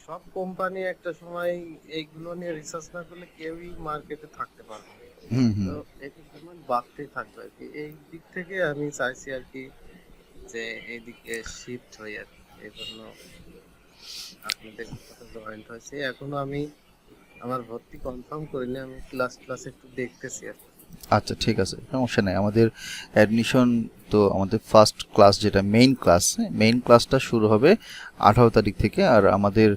সব কোম্পানি একটা সময় এইগুলো নিয়ে রিসার্চ না করলে কেউই মার্কেটে থাকতে পারবে না। হুম, হুম। তো এই ডিমান্ড বাড়তেই থাকবে আর কি। এই দিক থেকে আমি চাইছি আর কি যে এইদিকে শিফট হই আর কি। এই জন্য আপনাদের সাথে জয়েন্ট হয়েছে। এখনো আমি আমার ভর্তি কনফার্ম করিনি, আমি ক্লাস ক্লাস একটু দেখতেছি আর কি। আচ্ছা, ঠিক আছে, সমস্যা নেই। আমাদের অ্যাডমিশন, তো আমাদের ফার্স্ট ক্লাস যেটা মেইন ক্লাসটা শুরু হবে 18 তারিখ থেকে। আর আমাদের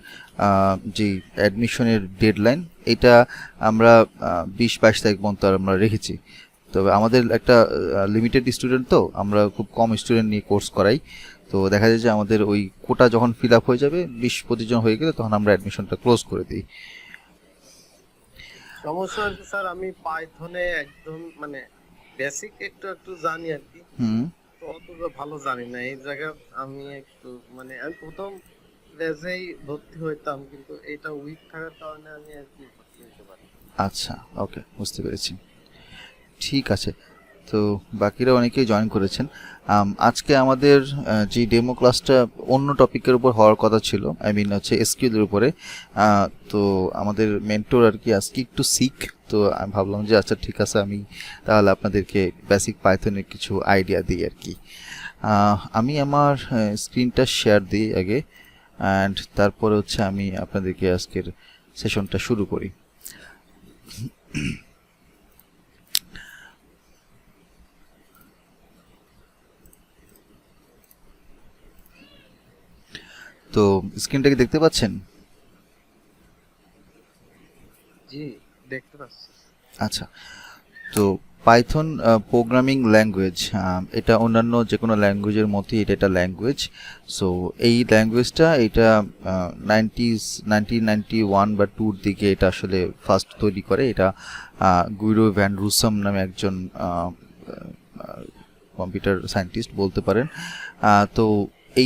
যে অ্যাডমিশনের ডেডলাইন, এটা আমরা 20-22 তারিখ পর্যন্ত আমরা রেখেছি। তবে আমাদের একটা লিমিটেড স্টুডেন্ট, তো আমরা খুব কম স্টুডেন্ট নিয়ে কোর্স করাই। তো দেখা যায় যে আমাদের ওই কোটা যখন ফিল আপ হয়ে যাবে, 20-25 জন হয়ে গেলে, তখন আমরা অ্যাডমিশনটা ক্লোজ করে দিই। সমস্যা হচ্ছে স্যার, আমি পাইথনে একদম মানে বেসিক একটু একটু জানি আর কি। হুম। তো অতটা ভালো জানি না এই জায়গা। আমি একটু মানে আমি প্রথম ব্যাচেই ভর্তি হইতাম, কিন্তু এটা উইক থাকার কারণে আমি আর কি ভর্তি হতে পারি। আচ্ছা, ওকে, বুঝতে পেরেছি। ঠিক আছে। তো বাকিরা অনেকেই জয়েন করেছেন। আজকে আমাদের যে ডেমো ক্লাসটা অন্য টপিকের উপর হওয়ার কথা ছিল, আই মিন হচ্ছে এসকিউএল এর উপরে। তো আমাদের মেন্টর আর কি আজকে একটু সিক। তো আমি ভাবলাম যে আচ্ছা ঠিক আছে, আমি তাহলে আপনাদেরকে বেসিক পাইথনের কিছু আইডিয়া দিই আর কি। আমি আমার স্ক্রিনটা শেয়ার দিই আগে, অ্যান্ড তারপরে হচ্ছে আমি আপনাদেরকে আজকের সেশনটা শুরু করি। তো স্ক্রিনটাকে দেখতে পাচ্ছেন? জি, দেখতে পাচ্ছি। আচ্ছা। তো পাইথন প্রোগ্রামিং ল্যাঙ্গুয়েজ, এটা অন্যান্য যে কোনো ল্যাঙ্গুয়েজের মতোই এটা একটা ল্যাঙ্গুয়েজ। সো এই ল্যাঙ্গুয়েজটা এটা 1991 বা 2 দিকে এটা আসলে ফার্স্ট তৈরি করে। এটা গুইডো ভ্যান রুসাম নামে একজন কম্পিউটার সায়েন্টিস্ট বলতে পারেন। তো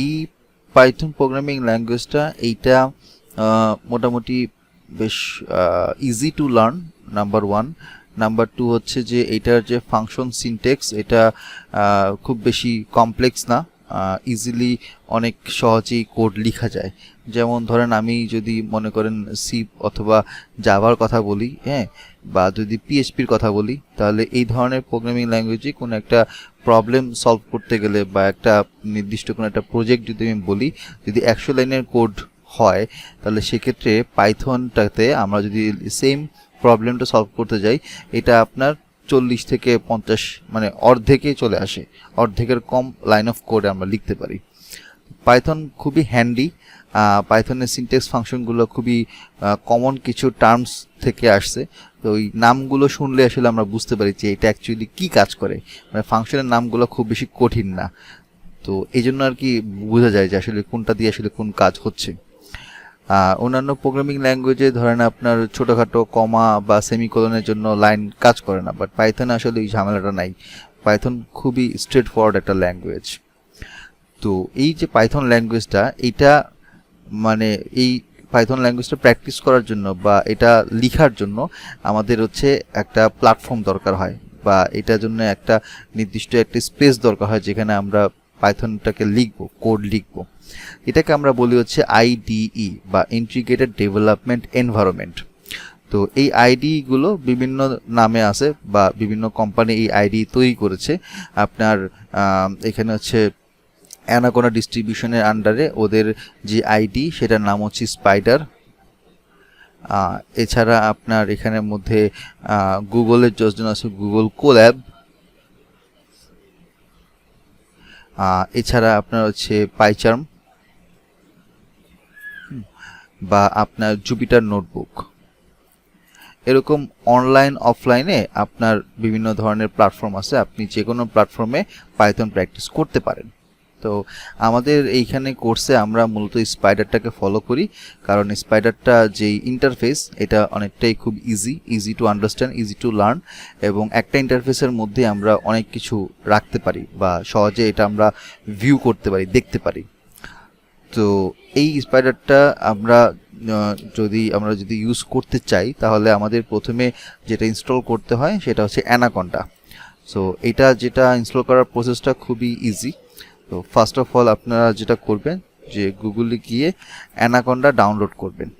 এই পাইথন প্রোগ্রামিং ল্যাঙ্গুয়েজটা এইটা মোটামুটি বেশ easy to learn, number one. Number two হচ্ছে যে এটার যে ফাংশন সিনটেক্স, এটা খুব বেশি কমপ্লেক্স না, ইজিলি অনেক সহজেই কোড লেখা যায়। যেমন ধরেন আমি যদি মনে করেন সি অথবা জাভার কথা বলি, হ্যাঁ, বা যদি পিএইচপির কথা বলি, তাহলে এই ধরনের প্রোগ্রামিং ল্যাঙ্গুয়েজে কোনো একটা প্রবলেম সলভ করতে গেলে বা একটা নির্দিষ্ট কোনো একটা প্রজেক্ট যদি আমি বলি, যদি 100 লাইনের কোড হয়, তাহলে সেক্ষেত্রে পাইথনটাতে আমরা যদি সেম প্রবলেমটা সলভ করতে যাই, এটা আপনার 40 থেকে 50, মানে অর্ধেকেই চলে আসে। অর্ধেকের কম লাইন অফ কোড আমরা লিখতে পারি। পাইথন খুবই হ্যান্ডি। পাইথনের সিনট্যাক্স ফাংশনগুলো খুবই কমন কিছু টার্মস থেকে আসছে। তো ওই নামগুলো শুনলে আসলে আমরা বুঝতে পারি যে এটা অ্যাকচুয়ালি কী কাজ করে। মানে ফাংশনের নামগুলো খুব বেশি কঠিন না। তো এই জন্য আর কি বোঝা যায় যে আসলে কোনটা দিয়ে আসলে কোন কাজ হচ্ছে। অন্যান্য প্রোগ্রামিং ল্যাঙ্গুয়েজে ধরেন আপনার ছোটোখাটো কমা বা সেমিকোলনের জন্য লাইন কাজ করে না, বাট পাইথনে আসলে এই ঝামেলাটা নাই। পাইথন খুবই স্ট্রেট ফরওয়ার্ড একটা ল্যাঙ্গুয়েজ। তো এই যে পাইথন ল্যাঙ্গুয়েজটা, এইটা মানে এই পাইথন ল্যাঙ্গুয়েজটা প্র্যাকটিস করার জন্য বা এটা লেখার জন্য আমাদের হচ্ছে একটা প্ল্যাটফর্ম দরকার হয়, বা এটার জন্য একটা নির্দিষ্ট একটা স্পেস দরকার হয় যেখানে আমরা পাইথনটাকে লিখবো, কোড লিখবো। এটাকে আমরা বলি হচ্ছে আইডিই বা ইন্টিগ্রেটেড ডেভেলপমেন্ট এনভায়রনমেন্ট। তো এই আইডিগুলো বিভিন্ন নামে আছে বা বিভিন্ন কোম্পানি এই আইডি তৈরি করেছে। আপনার এখানে হচ্ছে অ্যানাকোনা ডিস্ট্রিবিউশনের আন্ডারে ওদের যে আইডি, সেটার নাম হচ্ছে স্পাইডার। এছাড়া আপনার এখানের মধ্যে গুগলের জন্য আছে গুগল কোল্যাব। এছাড়া আপনার হচ্ছে পাইচার্ম বা আপনার জুপিটার নোটবুক। এরকম অনলাইন অফলাইনে আপনার বিভিন্ন ধরনের প্ল্যাটফর্ম আছে, আপনি যে কোনো প্ল্যাটফর্মে পাইথন প্র্যাকটিস করতে পারেন। তো আমাদের এইখানে কোর্সে আমরা মূলত স্পাইডারটাকে ফলো করি, কারণ স্পাইডারটা যেই ইন্টারফেস, এটা অনেকটাই খুব easy to understand, easy to learn, এবং একটা ইন্টারফেসের মধ্যে আমরা অনেক কিছু রাখতে পারি বা সহজে এটা আমরা ভিউ করতে পারি, দেখতে পারি। তো এই স্পাইডারটা আমরা যদি ইউজ করতে চাই, তাহলে আমাদের প্রথমে যেটা ইনস্টল করতে হয় সেটা হচ্ছে অ্যানাকন্ডা। সো এটা যেটা ইনস্টল করার প্রসেসটা খুবই ইজি। তো ফার্স্ট অফ অল আপনারা যেটা করবেন যে গুগলে গিয়ে অ্যানাকোন্ডা ডাউনলোড করবেন।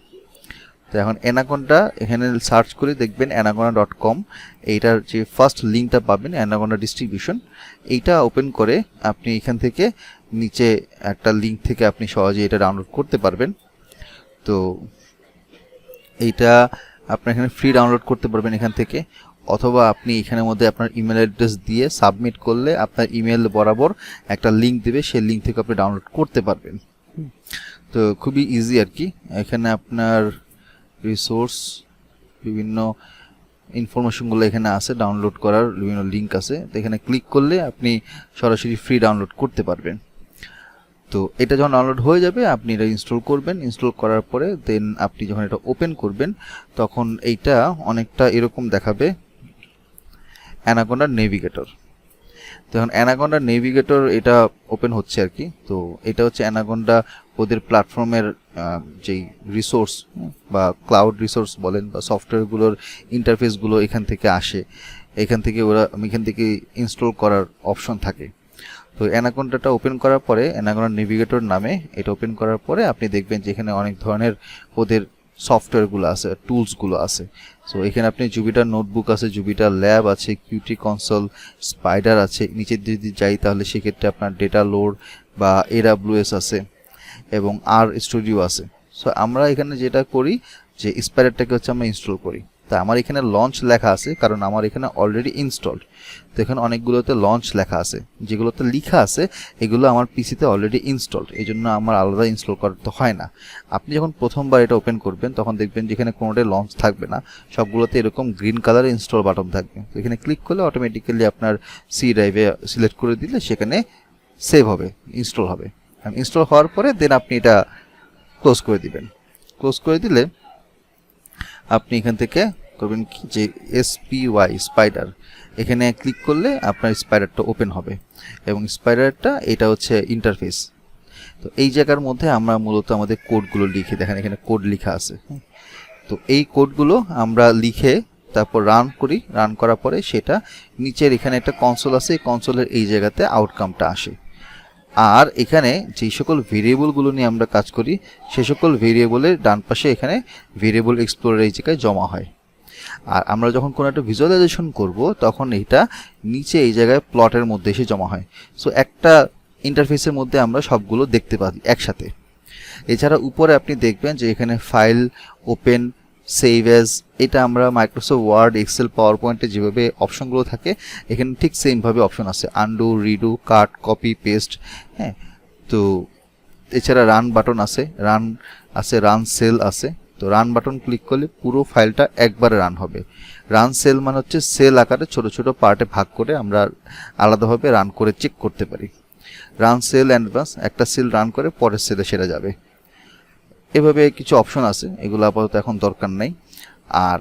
তো এখন অ্যানাকোন্ডা এখানে সার্চ করে দেখবেন anaconda.com, এইটার যে ফার্স্ট লিঙ্কটা পাবেন অ্যানাকোন্ডা ডিস্ট্রিবিউশন, এইটা ওপেন করে আপনি এখান থেকে নিচে একটা লিঙ্ক থেকে আপনি সহজে এটা ডাউনলোড করতে পারবেন। তো এইটা আপনার এখানে ফ্রি ডাউনলোড করতে পারবেন এখান থেকে, অথবা আপনি এখানের মধ্যে আপনার ইমেল অ্যাড্রেস দিয়ে সাবমিট করলে আপনার ইমেল বরাবর একটা লিঙ্ক দেবে, সেই লিঙ্ক থেকে আপনি ডাউনলোড করতে পারবেন। তো খুবই ইজি আর কি। এখানে আপনার রিসোর্স বিভিন্ন ইনফরমেশনগুলো এখানে আছে, ডাউনলোড করার বিভিন্ন লিঙ্ক আছে, তো এখানে ক্লিক করলে আপনি সরাসরি ফ্রি ডাউনলোড করতে পারবেন। তো এটা যখন ডাউনলোড হয়ে যাবে আপনি এটা ইনস্টল করবেন। ইনস্টল করার পরে দেন আপনি যখন এটা ওপেন করবেন তখন এইটা অনেকটা এরকম দেখাবে, অ্যানাকোন্ডা নেভিগেটর। তো এখন অ্যানাকোন্ডা নেভিগেটর এটা ওপেন হচ্ছে আর কি। তো এটা হচ্ছে অ্যানাকোন্ডা ওদের প্ল্যাটফর্মের যেই রিসোর্স বা ক্লাউড রিসোর্স বলেন বা সফটওয়্যারগুলোর ইন্টারফেসগুলো এখান থেকে আসে, এখান থেকে ইনস্টল করার অপশন থাকে। তো অ্যানাকোন্ডাটা ওপেন করার পরে অ্যানাকোন্ডা নেভিগেটর নামে এটা ওপেন করার পরে আপনি দেখবেন যে এখানে অনেক ধরনের ওদের সফটওয়্যারগুলো আছে, টুলসগুলো আছে। সো এখানে আপনি জুপিটার নোটবুক আছে, জুপিটার ল্যাব আছে, কিউটি কনসোল, স্পাইডার আছে। নিচের যদি যাই তাহলে সেক্ষেত্রে আপনার ডেটা লোড বা AWS আছে এবং আর স্টুডিও আছে। সো আমরা এখানে যেটা করি যে স্পাইডারটাকে হচ্ছে আমরা ইনস্টল করি। তা আমার এখানে লঞ্চ লেখা আছে কারণ আমার এখানে অলরেডি ইনস্টলড। তো এখানে অনেকগুলোতে লঞ্চ লেখা আছে, যেগুলোতে লেখা আছে এগুলো আমার পিসিতে অলরেডি ইনস্টলড, এই জন্য আমার আলাদা ইনস্টল করতে হয় না। আপনি যখন প্রথমবার এটা ওপেন করবেন তখন দেখবেন যেখানে কোনোটাই লঞ্চ থাকবে না, সবগুলোতে এরকম গ্রিন কালার ইনস্টল বাটন থাকবে। তো এখানে ক্লিক করলে অটোমেটিক্যালি আপনার সি ড্রাইভে সিলেক্ট করে দিলে সেখানে সেভ হবে, ইনস্টল হবে। ইনস্টল হওয়ার পরে দেন আপনি এটা ক্লোজ করে দিবেন। ক্লোজ করে দিলে আপনি এখান থেকে করবেন কি যে SPY স্পাইডার, এখানে ক্লিক করলে আপনার স্পাইডারটা ওপেন হবে এবং স্পাইডারটা এটা হচ্ছে ইন্টারফেস। তো এই জায়গার মধ্যে আমরা মূলত আমাদের কোডগুলো লিখে, দেখেন এখানে কোড লেখা আছে। তো এই কোডগুলো আমরা লিখে তারপর রান করি, রান করার পরে সেটা নিচের এখানে একটা কনসোল আছে, এই কনসোলের এই জায়গাতে আউটকামটা আসে। আর এখানে যেই সকল ভেরিয়েবলগুলো নিয়ে আমরা কাজ করি সে সকল ভেরিয়েবলের ডান পাশে এখানে ভেরিয়েবল এক্সপ্লোরার এই জায়গায় জমা হয়। আর আমরা যখন কোনো একটা ভিজুয়ালাইজেশন করব তখন এটা নিচে এই জায়গায় প্লটের মধ্যে এসে জমা হয়। সো একটা ইন্টারফেসের মধ্যে আমরা সবগুলো দেখতে পাই একসাথে। এছাড়া উপরে আপনি দেখবেন যে এখানে ফাইল, ওপেন, সেভ অ্যাজ, এটা আমরা মাইক্রোসফট ওয়ার্ড, এক্সেল, পাওয়ার পয়েন্টে যেভাবে অপশনগুলো থাকে এখানে ঠিক সেমভাবে অপশন আছে, আনডু, রিডু, কাট, কপি, পেস্ট। হ্যাঁ, তো এছাড়া রান বাটন আছে, রান সেল আছে। তো রান বাটন ক্লিক করলে পুরো ফাইলটা একবারে রান হবে। রান সেল মানে হচ্ছে সেল আকারে ছোট ছোট পার্টে ভাগ করে আমরা আলাদাভাবে রান করে চেক করতে পারি। রান সেল অ্যাডভান্স, একটা সেল রান করে পরের সেলে সেটা যাবে। এভাবে কিছু অপশন আছে, এগুলো আপাতত এখন দরকার নাই। আর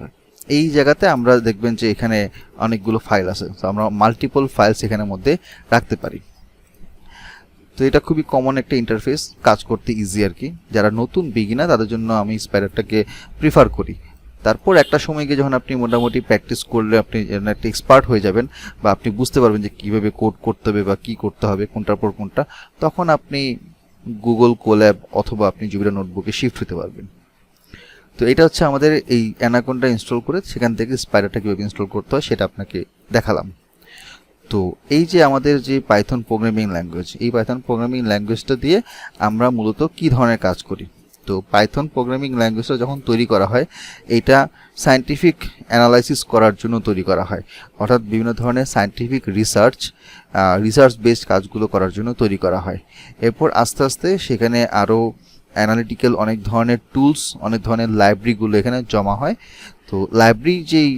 এই জায়গাতে আমরা দেখবেন যে এখানে অনেকগুলো ফাইল আছে, তো আমরা মাল্টিপল ফাইলস এখানের মধ্যে রাখতে পারি। তো এটা খুবই কমন একটা ইন্টারফেস, কাজ করতে ইজি আর কি। যারা নতুন বিগিনার তাদের জন্য আমি স্পাইডারটাকে প্রিফার করি। তারপর একটা সময় গিয়ে যখন আপনি মোটামুটি প্র্যাকটিস করলে আপনি একটা এক্সপার্ট হয়ে যাবেন বা আপনি বুঝতে পারবেন যে কীভাবে কোড করতে হবে বা কী করতে হবে কোনটার পর কোনটা, তখন আপনি গুগল কোল্যাব অথবা আপনি জুপিটার নোটবুকে শিফট হতে পারবেন। তো এটা হচ্ছে আমাদের এই অ্যানাকোন্ডা ইনস্টল করে সেখান থেকে স্পাইডারটা কীভাবে ইনস্টল করতে হয় সেটা আপনাকে দেখালাম। তো এই যে আমাদের যে পাইথন প্রোগ্রামিং ল্যাঙ্গুয়েজ, এই পাইথন প্রোগ্রামিং ল্যাঙ্গুয়েজটা দিয়ে আমরা মূলত কী ধরনের কাজ করি। তো পাইথন প্রোগ্রামিং ল্যাঙ্গুয়েজটা যখন তৈরি করা হয় এটা সায়েন্টিফিক অ্যানালাইসিস করার জন্য তৈরি করা হয়, অর্থাৎ বিভিন্ন ধরনের সায়েন্টিফিক রিসার্চ বেসড কাজগুলো করার জন্য তৈরি করা হয়। এরপর আস্তে আস্তে সেখানে আরও অ্যানালিটিক্যাল অনেক ধরনের টুলস, অনেক ধরনের লাইব্রেরিগুলো এখানে জমা হয়। তো লাইব্রেরি যেই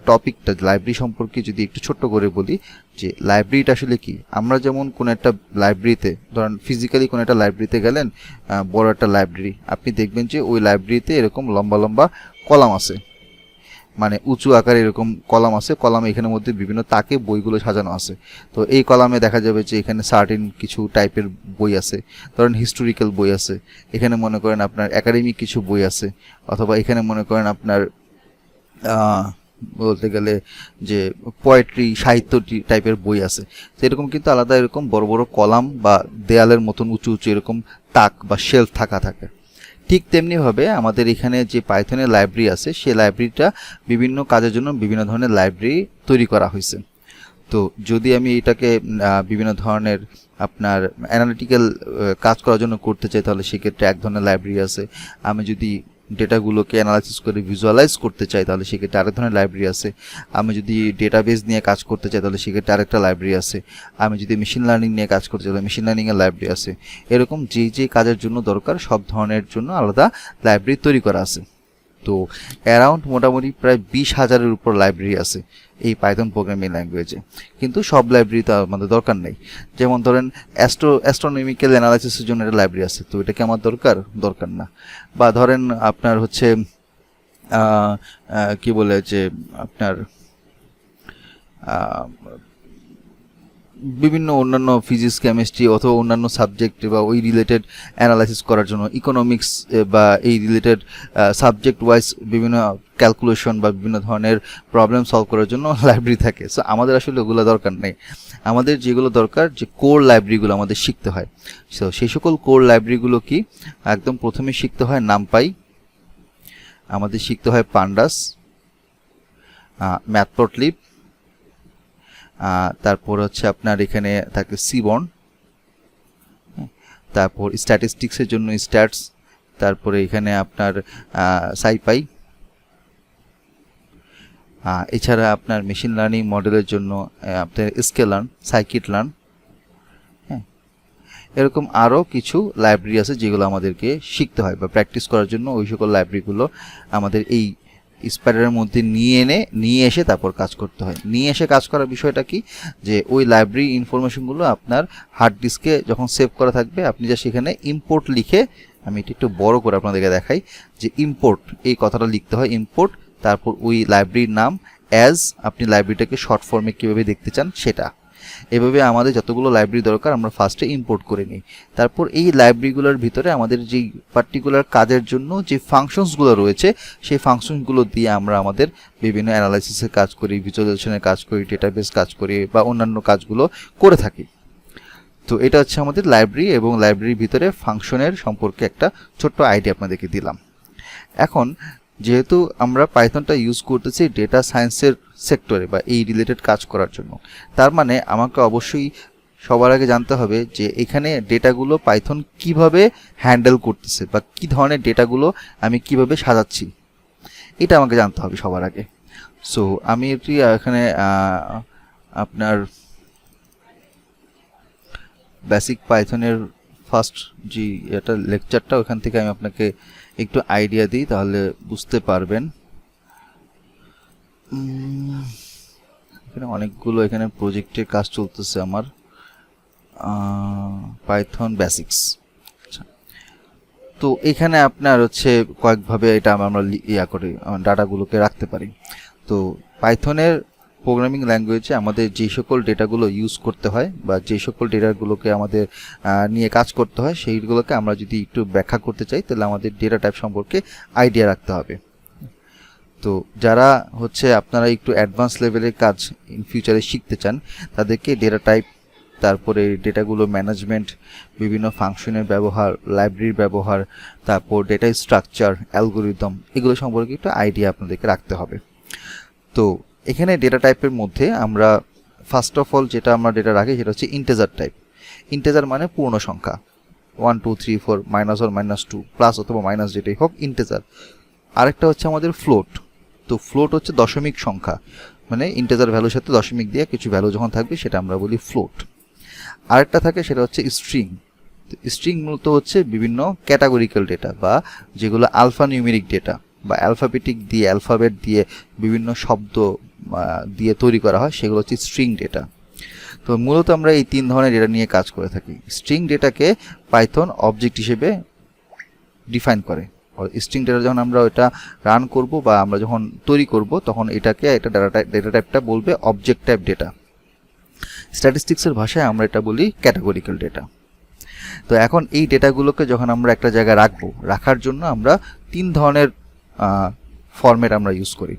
টপিকটা, লাইব্রেরি সম্পর্কে যদি একটু ছোট্ট করে বলি যে লাইব্রেরিটা আসলে কি, আমরা যেমন কোনো একটা লাইব্রেরিতে, ধরেন ফিজিক্যালি কোনো একটা লাইব্রেরিতে গেলেন, বড় একটা লাইব্রেরি, আপনি দেখবেন যে ওই লাইব্রেরিতে এরকম লম্বা লম্বা কলাম আছে, মানে উঁচু আকারে এরকম কলাম আছে, কলামে এখানের মধ্যে বিভিন্ন তাকে বইগুলো সাজানো আছে। তো এই কলামে দেখা যাবে যে এখানে সার্টেন কিছু টাইপের বই আছে, ধরেন হিস্টোরিক্যাল বই আছে, এখানে মনে করেন আপনার একাডেমিক কিছু বই আছে, অথবা এখানে মনে করেন আপনার বলতে গেলে যে পোয়েট্রি, সাহিত্য টাইপের বই আছে। তো এরকম কিন্তু আলাদা এরকম বড় বড় কলাম বা দেয়ালের মতন উঁচু উঁচু এরকম তাক বা শেলফ থাকে। ঠিক তেমনিভাবে আমাদের এখানে যে পাইথনের লাইব্রেরি আছে সেই লাইব্রেরিটা বিভিন্ন কাজের জন্য বিভিন্ন ধরনের লাইব্রেরি তৈরি করা হয়েছে। তো যদি আমি এটাকে বিভিন্ন ধরনের আপনার অ্যানালিটিক্যাল কাজ করার জন্য করতে চাই তাহলে সেক্ষেত্রে এক ধরনের লাইব্রেরি আছে। আমি যদি ডেটাগুলোকে অ্যানালাইসিস করে ভিজুয়ালাইজ করতে চাই তাহলে সেক্ষেত্রে আরেক ধরনের লাইব্রেরি আছে। আমি যদি ডেটাবেস নিয়ে কাজ করতে চাই তাহলে সেক্ষেত্রে আরেকটা লাইব্রেরি আছে। আমি যদি মেশিন লার্নিং নিয়ে কাজ করতে চাই তাহলে মেশিন লার্নিংয়ের লাইব্রেরি আছে। এরকম যে কাজের জন্য দরকার সব ধরনের জন্য আলাদা লাইব্রেরি তৈরি করা আছে। তো অ্যারাউন্ড মোটামুটি প্রায় 20,000-এর উপর লাইব্রেরি আছে এই পাইথন প্রোগ্রামিং ল্যাঙ্গুয়েজে, কিন্তু সব লাইব্রেরি তো আমাদের দরকার নেই। যেমন ধরেন অ্যাস্ট্রোনমিক্যাল অ্যানালাইসিসের জন্য একটা লাইব্রেরি আছে, তো এটা কি আমার দরকার না। বা ধরেন আপনার হচ্ছে কি বলে যে আপনার বিভিন্ন অন্যান্য ফিজিক্স কেমিস্ট্রি অথবা অন্যান্য সাবজেক্ট বা ওই রিলেটেড অ্যানালাইসিস করার জন্য ইকোনমিক্স বা এই রিলেটেড সাবজেক্ট ওয়াইজ বিভিন্ন ক্যালকুলেশন বা বিভিন্ন ধরনের প্রবলেম সলভ করার জন্য লাইব্রেরি থাকে। সো আমাদের আসলে ওগুলো দরকার নেই। আমাদের যেগুলো দরকার যে কোর লাইব্রেরিগুলো আমাদের শিখতে হয়। সো সেই সকল কোর লাইব্রেরিগুলো কি একদম প্রথমে শিখতে হয় নামপাই, আমাদের শিখতে হয় পান্ডাস, ম্যাটপ্লটলিব, তারপর হচ্ছে আপনার এখানে থাকে সিবর্ন, তারপর স্ট্যাটিস্টিক্সের জন্য স্ট্যাটস, তারপরে এখানে আপনার সাইপাই, এছাড়া আপনার মেশিন লার্নিং মডেলের জন্য আপনার স্কেলার্ন, সাইকিট-লার্ন। হ্যাঁ, এরকম আরও কিছু লাইব্রেরি আছে যেগুলো আমাদেরকে শিখতে হয় বা প্র্যাকটিস করার জন্য ওই সকল লাইব্রেরিগুলো আমাদের এই স্পাইডারের মধ্যে নিয়ে এসে তারপর কাজ করতে হয়। নিয়ে এসে কাজ করার বিষয়টা কি যে ওই লাইব্রেরি ইনফরমেশনগুলো আপনার হার্ড ডিস্কে যখন সেভ করা থাকবে আপনি যা সেখানে ইম্পোর্ট লিখে, আমি এটা একটু বড় করে আপনাদেরকে দেখাই যে ইম্পোর্ট এই কথাটা লিখতে হয়, ইম্পোর্ট, তারপর ওই লাইব্রেরির নাম অ্যাজ আপনি লাইব্রেরিটাকে শর্ট ফর্মে কীভাবে দেখতে চান সেটা। এভাবে আমাদের যতগুলো লাইব্রেরি দরকার আমরা ফার্স্টে ইম্পোর্ট করে নিই। তারপর এই লাইব্রেরিগুলোর ভিতরে আমাদের যেই পার্টিকুলার কাজের জন্য যে ফাংশনসগুলো রয়েছে সেই ফাংশনসগুলো দিয়ে আমরা আমাদের বিভিন্ন অ্যানালাইসিসের কাজ করি, ভিজুয়ালাইজেশনের কাজ করি, ডেটাবেস কাজ করি বা অন্যান্য কাজগুলো করে থাকি। তো এটা হচ্ছে আমাদের লাইব্রেরি এবং লাইব্রেরির ভিতরে ফাংশনের সম্পর্কে একটা ছোট্ট আইডিয়া আপনাদেরকে দিলাম। এখন যেহেতু আমরা পাইথনটা ইউজ করতেছি ডেটা সায়েন্সের সেক্টরে বা এই রিলেটেড কাজ করার জন্য, তার মানে আমাকে অবশ্যই সবার আগে জানতে হবে যে এখানে ডেটাগুলো পাইথন কিভাবে হ্যান্ডেল করতেছে বা কি ধরনের ডেটাগুলো আমি কিভাবে সাজাচ্ছি, এটা আমাকে জানতে হবে সবার আগে। সো আমি এটি এখানে আপনার বেসিক পাইথনের ফার্স্ট যে এটা লেকচারটা ওখান থেকে আমি আপনাকে একটু আইডিয়া দিই, তাহলে বুঝতে পারবেন। এখানে অনেকগুলো এখানে প্রজেক্টের কাজ চলতেছে আমার, পাইথন বেসিক্স। তো এখানে আপনার হচ্ছে কয়েকভাবে এটা আমরা করে ডাটাগুলোকে রাখতে পারি। তো পাইথনের প্রোগ্রামিং ল্যাঙ্গুয়েজে আমাদের যে সকল ডেটাগুলো ইউজ করতে হয় বা যে সকল ডেটাগুলোকে আমাদের নিয়ে কাজ করতে হয় সেইগুলোকে আমরা যদি একটু ব্যাখ্যা করতে চাই তাহলে আমাদের ডেটা টাইপ সম্পর্কে আইডিয়া রাখতে হবে। তো যারা হচ্ছে আপনারা একটু অ্যাডভান্স লেভেলের কাজ ইন ফিউচারে শিখতে চান তাদেরকে ডেটা টাইপ, তারপরে ডেটাগুলো ম্যানেজমেন্ট, বিভিন্ন ফাংশনের ব্যবহার, লাইব্রেরির ব্যবহার, তারপর ডেটা স্ট্রাকচার, অ্যালগোরিদম, এগুলো সম্পর্কে একটু আইডিয়া আপনাদেরকে রাখতে হবে। তো এখানে ডেটা টাইপের মধ্যে আমরা ফার্স্ট অফ অল যেটা আমরা ডেটা রাখি সেটা হচ্ছে ইন্টেজার টাইপ। ইন্টেজার মানে পূর্ণ সংখ্যা, 1 2 3 4 মাইনাস অর মাইনাস 2 প্লাস অথবা মাইনাস যেটাই হোক ইন্টেজার। আরেকটা হচ্ছে আমাদের ফ্লোট। তো ফ্লোট হচ্ছে দশমিক সংখ্যা, মানে ইন্টেজার ভ্যালুর সাথে দশমিক দিয়ে কিছু ভ্যালু যখন থাকবে সেটা আমরা বলি ফ্লোট। আরেকটা থাকে সেটা হচ্ছে স্ট্রিং। স্ট্রিং মূলত হচ্ছে বিভিন্ন ক্যাটাগরিক্যাল ডেটা বা যেগুলো আলফা নিউমেরিক ডেটা বা অ্যালফাবেটিক দিয়ে অ্যালফাবেট দিয়ে বিভিন্ন শব্দ দিয়ে তৈরি করা হয়, সেগুলো হচ্ছে স্ট্রিং ডেটা। তো মূলত আমরা এই তিন ধরনের ডেটা নিয়ে কাজ করে থাকি। স্ট্রিং ডেটাকে পাইথন অবজেক্ট হিসেবে ডিফাইন করে। স্ট্রিং ডেটা যখন আমরা ওটা রান করব বা আমরা যখন তৈরি করব তখন এটা ডেটা টাইপটা বলবে অবজেক্ট টাইপ ডেটা। স্ট্যাটিস্টিক্সের ভাষায় আমরা এটা বলি ক্যাটাগরিক্যাল ডেটা। তো এখন এই ডেটাগুলোকে যখন আমরা একটা জায়গায় রাখার জন্য আমরা তিন ধরনের ফরম্যাট আমরা ইউজ করি।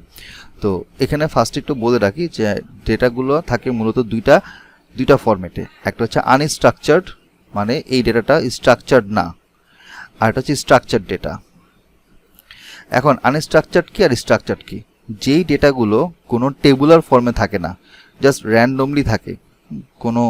তো এখানে ফার্স্ট একটু বলে রাখি যে ডেটাগুলো থাকে মূলত দুইটা ফরম্যাটে। একটা হচ্ছে আনস্ট্রাকচার্ড, মানে এই ডেটাটা স্ট্রাকচার্ড না, আর এটা হচ্ছে স্ট্রাকচার ডেটা। এখন আনস্ট্রাকচার্ড কি আর স্ট্রাকচার্ড কি? যেই ডেটাগুলো কোনো টেবুলার ফর্মে থাকে না, জাস্ট র্যান্ডমলি থাকে, কোনো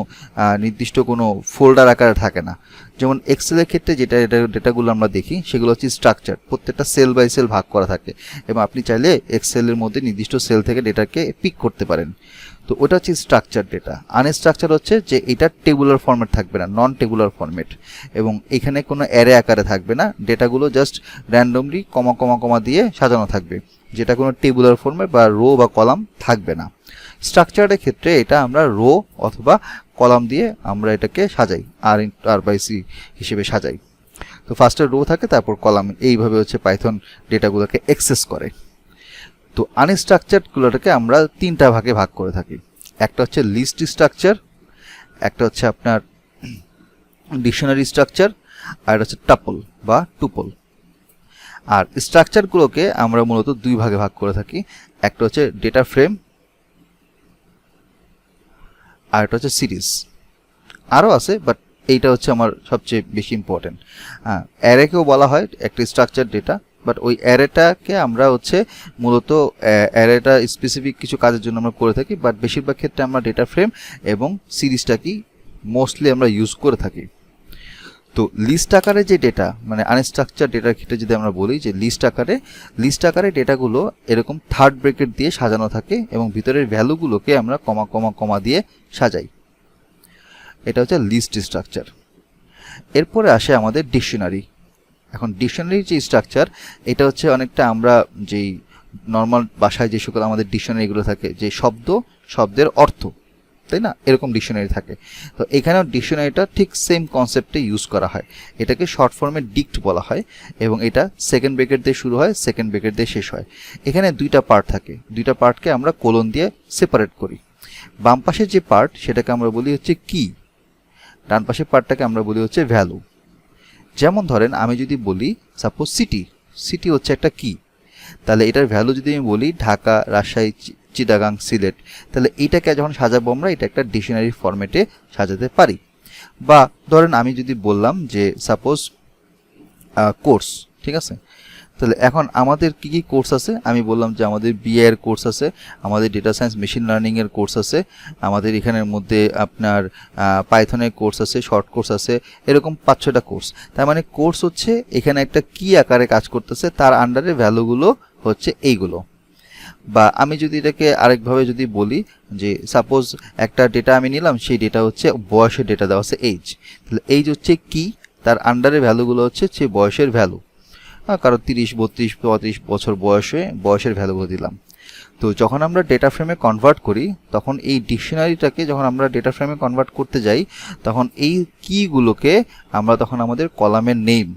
নির্দিষ্ট কোনো ফোল্ডার আকারে থাকে না। যেমন এক্সেলের ক্ষেত্রে যেটা ডেটাগুলো আমরা দেখি সেগুলো হচ্ছে স্ট্রাকচার, প্রত্যেকটা সেল বাই সেল ভাগ করা থাকে এবং আপনি চাইলে এক্সেলের মধ্যে নির্দিষ্ট সেল থেকে ডেটাকে পিক করতে পারেন। তো ওটা হচ্ছে স্ট্রাকচার ডেটা। আনস্ট্রাকচার হচ্ছে যে এটা টেবুলার ফরম্যাট থাকবে না, নন টেবুলার ফরম্যাট, এবং এখানে কোনো অ্যারে আকারে থাকবে না, ডেটাগুলো জাস্ট র্যান্ডমলি কমা কমা কমা দিয়ে সাজানো থাকবে, যেটা কোনো টেবুলার ফরম্যাট বা রো বা কলাম থাকবে না। স্ট্রাকচারের ক্ষেত্রে এটা আমরা রো অথবা কলাম দিয়ে আমরা এটাকে সাজাই, আর/সি হিসেবে সাজাই। তো ফার্স্টে রো থাকে, তারপর কলাম, এইভাবে হচ্ছে পাইথন ডেটাগুলোকে অ্যাক্সেস করে। তো আনস্ট্রাকচারডগুলোটাকে আমরা তিনটা ভাগে ভাগ করে থাকি। একটা হচ্ছে লিস্ট স্ট্রাকচার, একটা হচ্ছে আপনার ডিকশনারি স্ট্রাকচার, আর একটা হচ্ছে টাপল বা টুপল। আর স্ট্রাকচারগুলোকে আমরা মূলত দুই ভাগে ভাগ করে থাকি, একটা হচ্ছে ডেটা ফ্রেম, আর একটা হচ্ছে সিরিজ। আরও আছে, বাট এইটা হচ্ছে আমার সবচেয়ে বেশি ইম্পর্টেন্ট। অ্যারেকেও বলা হয় একটা স্ট্রাকচার ডেটা, বাট ওই অ্যারেটাকে আমরা হচ্ছে মূলত অ্যারেটা স্পেসিফিক কিছু কাজের জন্য আমরা করে থাকি, বাট বেশিরভাগ ক্ষেত্রে আমরা ডেটা ফ্রেম এবং সিরিজটাকেই মোস্টলি আমরা ইউজ করে থাকি। তো লিস্ট আকারে যে ডেটা, মানে আনস্ট্রাকচার ডেটার ক্ষেত্রে যদি আমরা বলি যে লিস্ট আকারে ডেটাগুলো এরকম থার্ড ব্র্যাকেট দিয়ে সাজানো থাকে এবং ভিতরের ভ্যালুগুলোকে আমরা কমা কমা কমা দিয়ে সাজাই। এটা হচ্ছে লিস্ট স্ট্রাকচার। এরপরে আসে আমাদের ডিকশনারি। এখন ডিকশনারির যে স্ট্রাকচার, এটা হচ্ছে অনেকটা আমরা যেই নর্মাল ভাষায় যে সকল আমাদের ডিকশনারিগুলো থাকে, যে শব্দের অর্থ, তাই না, এরকম ডিকশনারি থাকে। তো এখানেও ডিকশনারিটা ঠিক সেম কনসেপ্টে ইউজ করা হয়। এটাকে শর্ট ফর্মে ডিক্ট বলা হয় এবং এটা সেকেন্ড ব্র্যাকেট দিয়ে শুরু হয়, সেকেন্ড ব্র্যাকেট দিয়ে শেষ হয়। এখানে দুইটা পার্ট থাকে, দুইটা পার্টকে আমরা কোলন দিয়ে সেপারেট করি। বাম পাশের যে পার্ট সেটাকে আমরা বলি হচ্ছে কি, ডান পাশের পার্টটাকে আমরা বলি হচ্ছে ভ্যালু। যেমন ধরেন আমি যদি বলি সাপোজ সিটি হচ্ছে একটা কি, তাহলে এটার ভ্যালু যদি আমি বলি ঢাকা, রাজশাহী, চিটাগাং, সিলেট, তাহলে এইটাকে যখন সাজাবো আমরা এটা একটা ডিকশনারি ফরম্যাটে সাজাতে পারি। বা ধরেন আমি যদি বললাম যে সাপোজ কোর্স, ঠিক আছে, তাহলে এখন আমাদের কি কি কোর্স আছে, আমি বললাম যে আমাদের বিএ এর কোর্স আছে, আমাদের ডেটা সায়েন্স মেশিন লার্নিং এর কোর্স আছে, আমাদের এখানের মধ্যে আপনার পাইথনের কোর্স আছে, শর্ট কোর্স আছে, এরকম 5-6টা কোর্স। তার মানে কোর্স হচ্ছে এখানে একটা কি আকারে কাজ করতেছে, তার আন্ডারে ভ্যালুগুলো হচ্ছে এইগুলো। বা আমি যদি এটাকে আরেকভাবে যদি বলি যে সাপোজ একটা ডেটা আমি নিলাম, সেই ডেটা হচ্ছে বয়সের ডেটা দেওয়া আছে এইজ, তাহলে এইজ হচ্ছে কি, তার আন্ডারে ভ্যালুগুলো হচ্ছে সেই বয়সের ভ্যালু, কারো 30, 32, 35 বছর বয়সের ভ্যালুগুলো দিলাম। তো যখন আমরা ডেটা ফ্রেমে কনভার্ট করি, তখন এই ডিকশনারিটাকে যখন আমরা ডেটা ফ্রেমে কনভার্ট করতে যাই, তখন এই কিগুলোকে আমরা তখন আমাদের কলামের নেম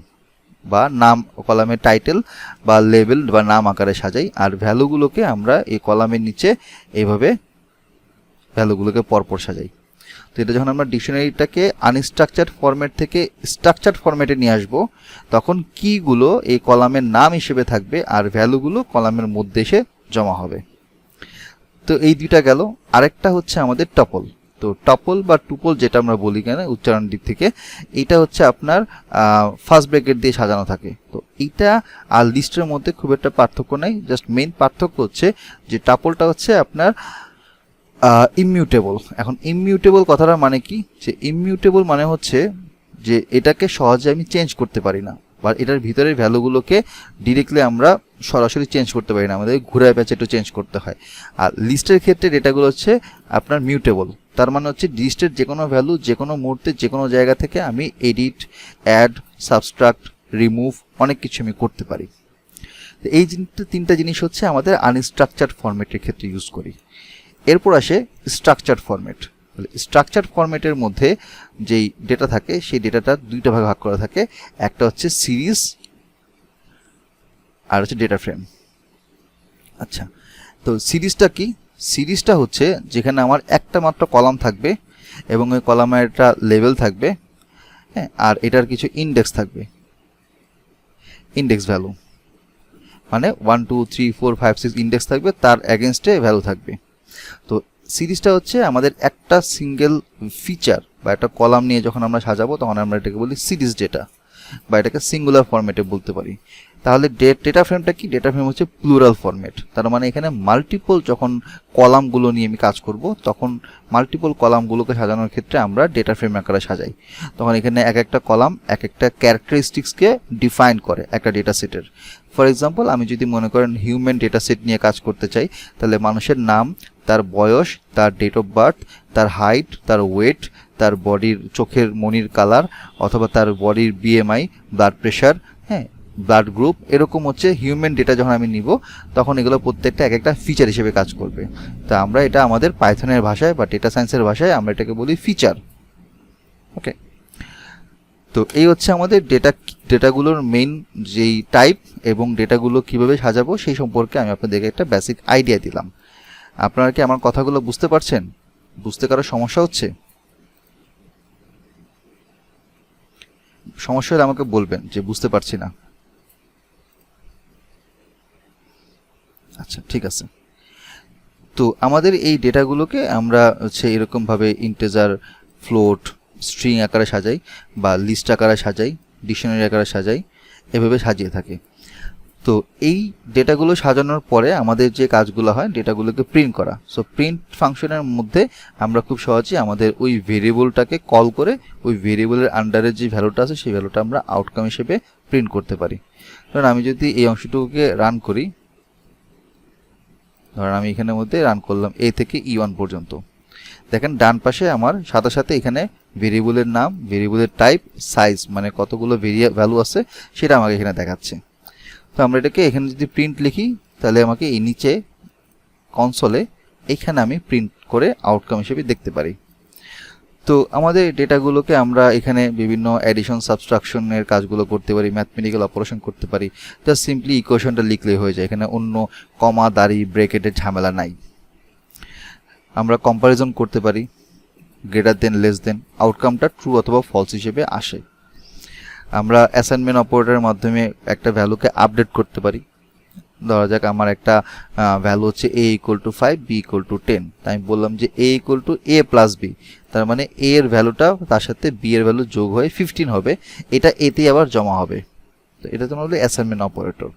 বা নাম, কলামের টাইটেল বা লেবেল বা নাম আকারে সাজাই, আর ভ্যালুগুলোকে আমরা এই কলামের নিচে এইভাবে ভ্যালুগুলোকে পরপর সাজাই। তো এটা যখন আমরা ডিকশনারিটাকে আনস্ট্রাকচার্ড ফরম্যাট থেকে স্ট্রাকচার্ড ফরম্যাটে নিয়ে আসবো, তখন কিগুলো এই কলামের নাম হিসেবে থাকবে আর ভ্যালুগুলো কলামের মধ্যে এসে জমা হবে। তো এই দুইটা গেল। আরেকটা হচ্ছে আমাদের টপল। তো টপল বা টুপল যেটা আমরা বলি কেন উচ্চারণ দিক থেকে, এইটা হচ্ছে আপনার ফার্স্ট ব্র্যাকেট দিয়ে সাজানো থাকে। তো এইটা আর লিস্টের মধ্যে খুব একটা পার্থক্য নেই, জাস্ট মেইন পার্থক্য হচ্ছে যে টপলটা হচ্ছে আপনার ইমিউটেবল। এখন ইমিউটেবল কথাটা মানে কি, যে ইমিউটেবল মানে হচ্ছে যে এটাকে সহজে আমি চেঞ্জ করতে পারি না, বা এটার ভিতরের ভ্যালুগুলোকে ডিরেক্টলি আমরা সরাসরি চেঞ্জ করতে পারি না, আমাদের ঘুরায় প্যাচে একটু চেঞ্জ করতে হয়। আর লিস্টের ক্ষেত্রে ডেটাগুলো হচ্ছে আপনার মিউটেবল, তার মানে হচ্ছে লিস্টের যে কোনো ভ্যালু যে কোনো মুহূর্তে যে কোনো জায়গা থেকে আমি এডিট, অ্যাড, সাবস্ট্রাক্ট, রিমুভ অনেক কিছু আমি করতে পারি। তো এই তিনটা জিনিস হচ্ছে আমাদের আনস্ট্রাকচার্ড ফরম্যাটের ক্ষেত্রে ইউজ করি। এরপর আসে স্ট্রাকচার্ড ফরম্যাট। স্ট্রাকচার্ড ফরম্যাটের মধ্যে যেই ডেটা থাকে সেই ডেটাটা দুইটা ভাগে ভাগ করা থাকে, একটা হচ্ছে সিরিজ আর হচ্ছে ডেটা ফ্রেম। আচ্ছা, তো সিরিজটা কি? সিরিজটা হচ্ছে যেখানে আমার একটা মাত্র কলাম থাকবে এবং ওই কলামে একটা লেভেল থাকবে, হ্যাঁ, আর এটার কিছু ইন্ডেক্স থাকবে, ইন্ডেক্স ভ্যালু, মানে 1 2 3 4 5 6 ইন্ডেক্স থাকবে, তার এগেনস্টে ভ্যালু থাকবে। তো সিরিজটা হচ্ছে আমাদের একটা সিঙ্গেল ফিচার বা একটা কলাম নিয়ে যখন আমরা সাজাবো তখন আমরা এটাকে বলি সিরিজ ডেটা। বা এটাকে সিঙ্গুলার ফরম্যাটে বলতে পারি। তাহলে ডেটা ফ্রেমটা কি? ডেটা ফ্রেম হচ্ছে প্লুরাল ফরম্যাট। তার মানে এখানে মাল্টিপল যখন কলামগুলো নিয়ে আমি কাজ করব, তখন মাল্টিপল কলামগুলোকে সাজানোর ক্ষেত্রে আমরা ডেটা ফ্রেম আকারে সাজাই। তখন এখানে এক একটা কলাম এক একটা ক্যারেক্টারিস্টিক্সকে ডিফাইন করে একটা ডেটা সেটের। ফর এক্সাম্পল, আমি যদি মনে করেন হিউম্যান ডেটা সেট নিয়ে কাজ করতে চাই, তাহলে মানুষের নাম, তার বয়স, তার ডেট অফ বার্থ, তার হাইট, তার ওয়েট, তার বডির চোখের মনির কালার, অথবা তার বডির বিএমআই, ব্লাড প্রেশার, হ্যাঁ, ব্লাড গ্রুপ, এরকম হচ্ছে হিউম্যান ডেটা যখন আমি নিব, তখন এগুলো প্রত্যেকটা এক একটা ফিচার হিসেবে কাজ করবে। তা আমরা এটা আমাদের পাইথনের ভাষায় বা ডেটা সায়েন্সের ভাষায় আমরা এটাকে বলি ফিচার। ওকে, তো এই হচ্ছে আমাদের ডেটাগুলোর মেইন যেই টাইপ এবং ডেটাগুলো কিভাবে সাজাবো সেই সম্পর্কে আমি আপনাদেরকে একটা বেসিক আইডিয়া দিলাম। আপনারা কি আমার কথাগুলো বুঝতে পারছেন? বুঝতে কারো সমস্যা হচ্ছে? সমস্যা হলে আমাকে বলবেন যে বুঝতে পারছি না। আচ্ছা, ঠিক আছে। তো আমাদের এই ডেটাগুলোকে আমরা হচ্ছে এরকমভাবে ইন্টিজার, ফ্লোট, স্ট্রিং আকারে সাজাই, বা লিস্ট আকারে সাজাই, ডিকশনারি আকারে সাজাই, এভাবে সাজিয়ে থাকি। তো এই ডেটাগুলো সাজানোর পরে আমাদের যে কাজগুলো হয়, ডেটাগুলোকে প্রিন্ট করা। সো প্রিন্ট ফাংশনের মধ্যে আমরা খুব সহজেই আমাদের ওই ভেরিয়েবলটাকে কল করে ওই ভেরিয়েবলের আন্ডারে যে ভ্যালুটা আছে সেই ভ্যালুটা আমরা আউটকাম হিসেবে প্রিন্ট করতে পারি। কারণ আমি যদি এই অংশটুকুকে রান করি, ধরেন আমি এখানের মধ্যে রান করলাম এ থেকে E1 পর্যন্ত, দেখেন ডান পাশে আমার সাথে সাথে এখানে ভেরিয়েবলের নাম, ভেরিয়েবলের টাইপ, সাইজ, মানে কতগুলো ভ্যালু আছে সেটা আমাকে এখানে দেখাচ্ছে। তো আমরা এটাকে এখানে যদি প্রিন্ট লিখি, তাহলে আমাকে এই নিচে কনসোলে এইখানে আমি প্রিন্ট করে আউটকাম হিসেবে দেখতে পারি। তো আমাদের ডেটাগুলোকে আমরা এখানে বিভিন্ন অ্যাডিশন, সাবট্রাকশনের কাজগুলো করতে পারি, ম্যাথমেটিক্যাল অপারেশন করতে পারি। জাস্ট সিম্পলি ইকুয়েশনটা লিখলেই হয়ে যায়, এখানে অন্য কমা, দাড়ি, ব্রেকেটের ঝামেলা নাই। আমরা কম্পারিজন করতে পারি, গ্রেটার দেন, লেস দেন, আউটকামটা ট্রু অথবা ফলস হিসেবে আসে। আমরা অ্যাসাইনমেন্ট অপারেটরের মাধ্যমে একটা ভ্যালুকে আপডেট করতে পারি। ধরা যাক আমার একটা ভ্যালু হচ্ছে a=5, b=10, তাই আমি বললাম যে a=a+b, তার মানে a এর ভ্যালুটা তার সাথে b এর ভ্যালু যোগ হয়ে 15 হবে, এটা এতেই আবার জমা হবে। তো এটা তোমার হলো অ্যাসাইনমেন্ট অপারেটর।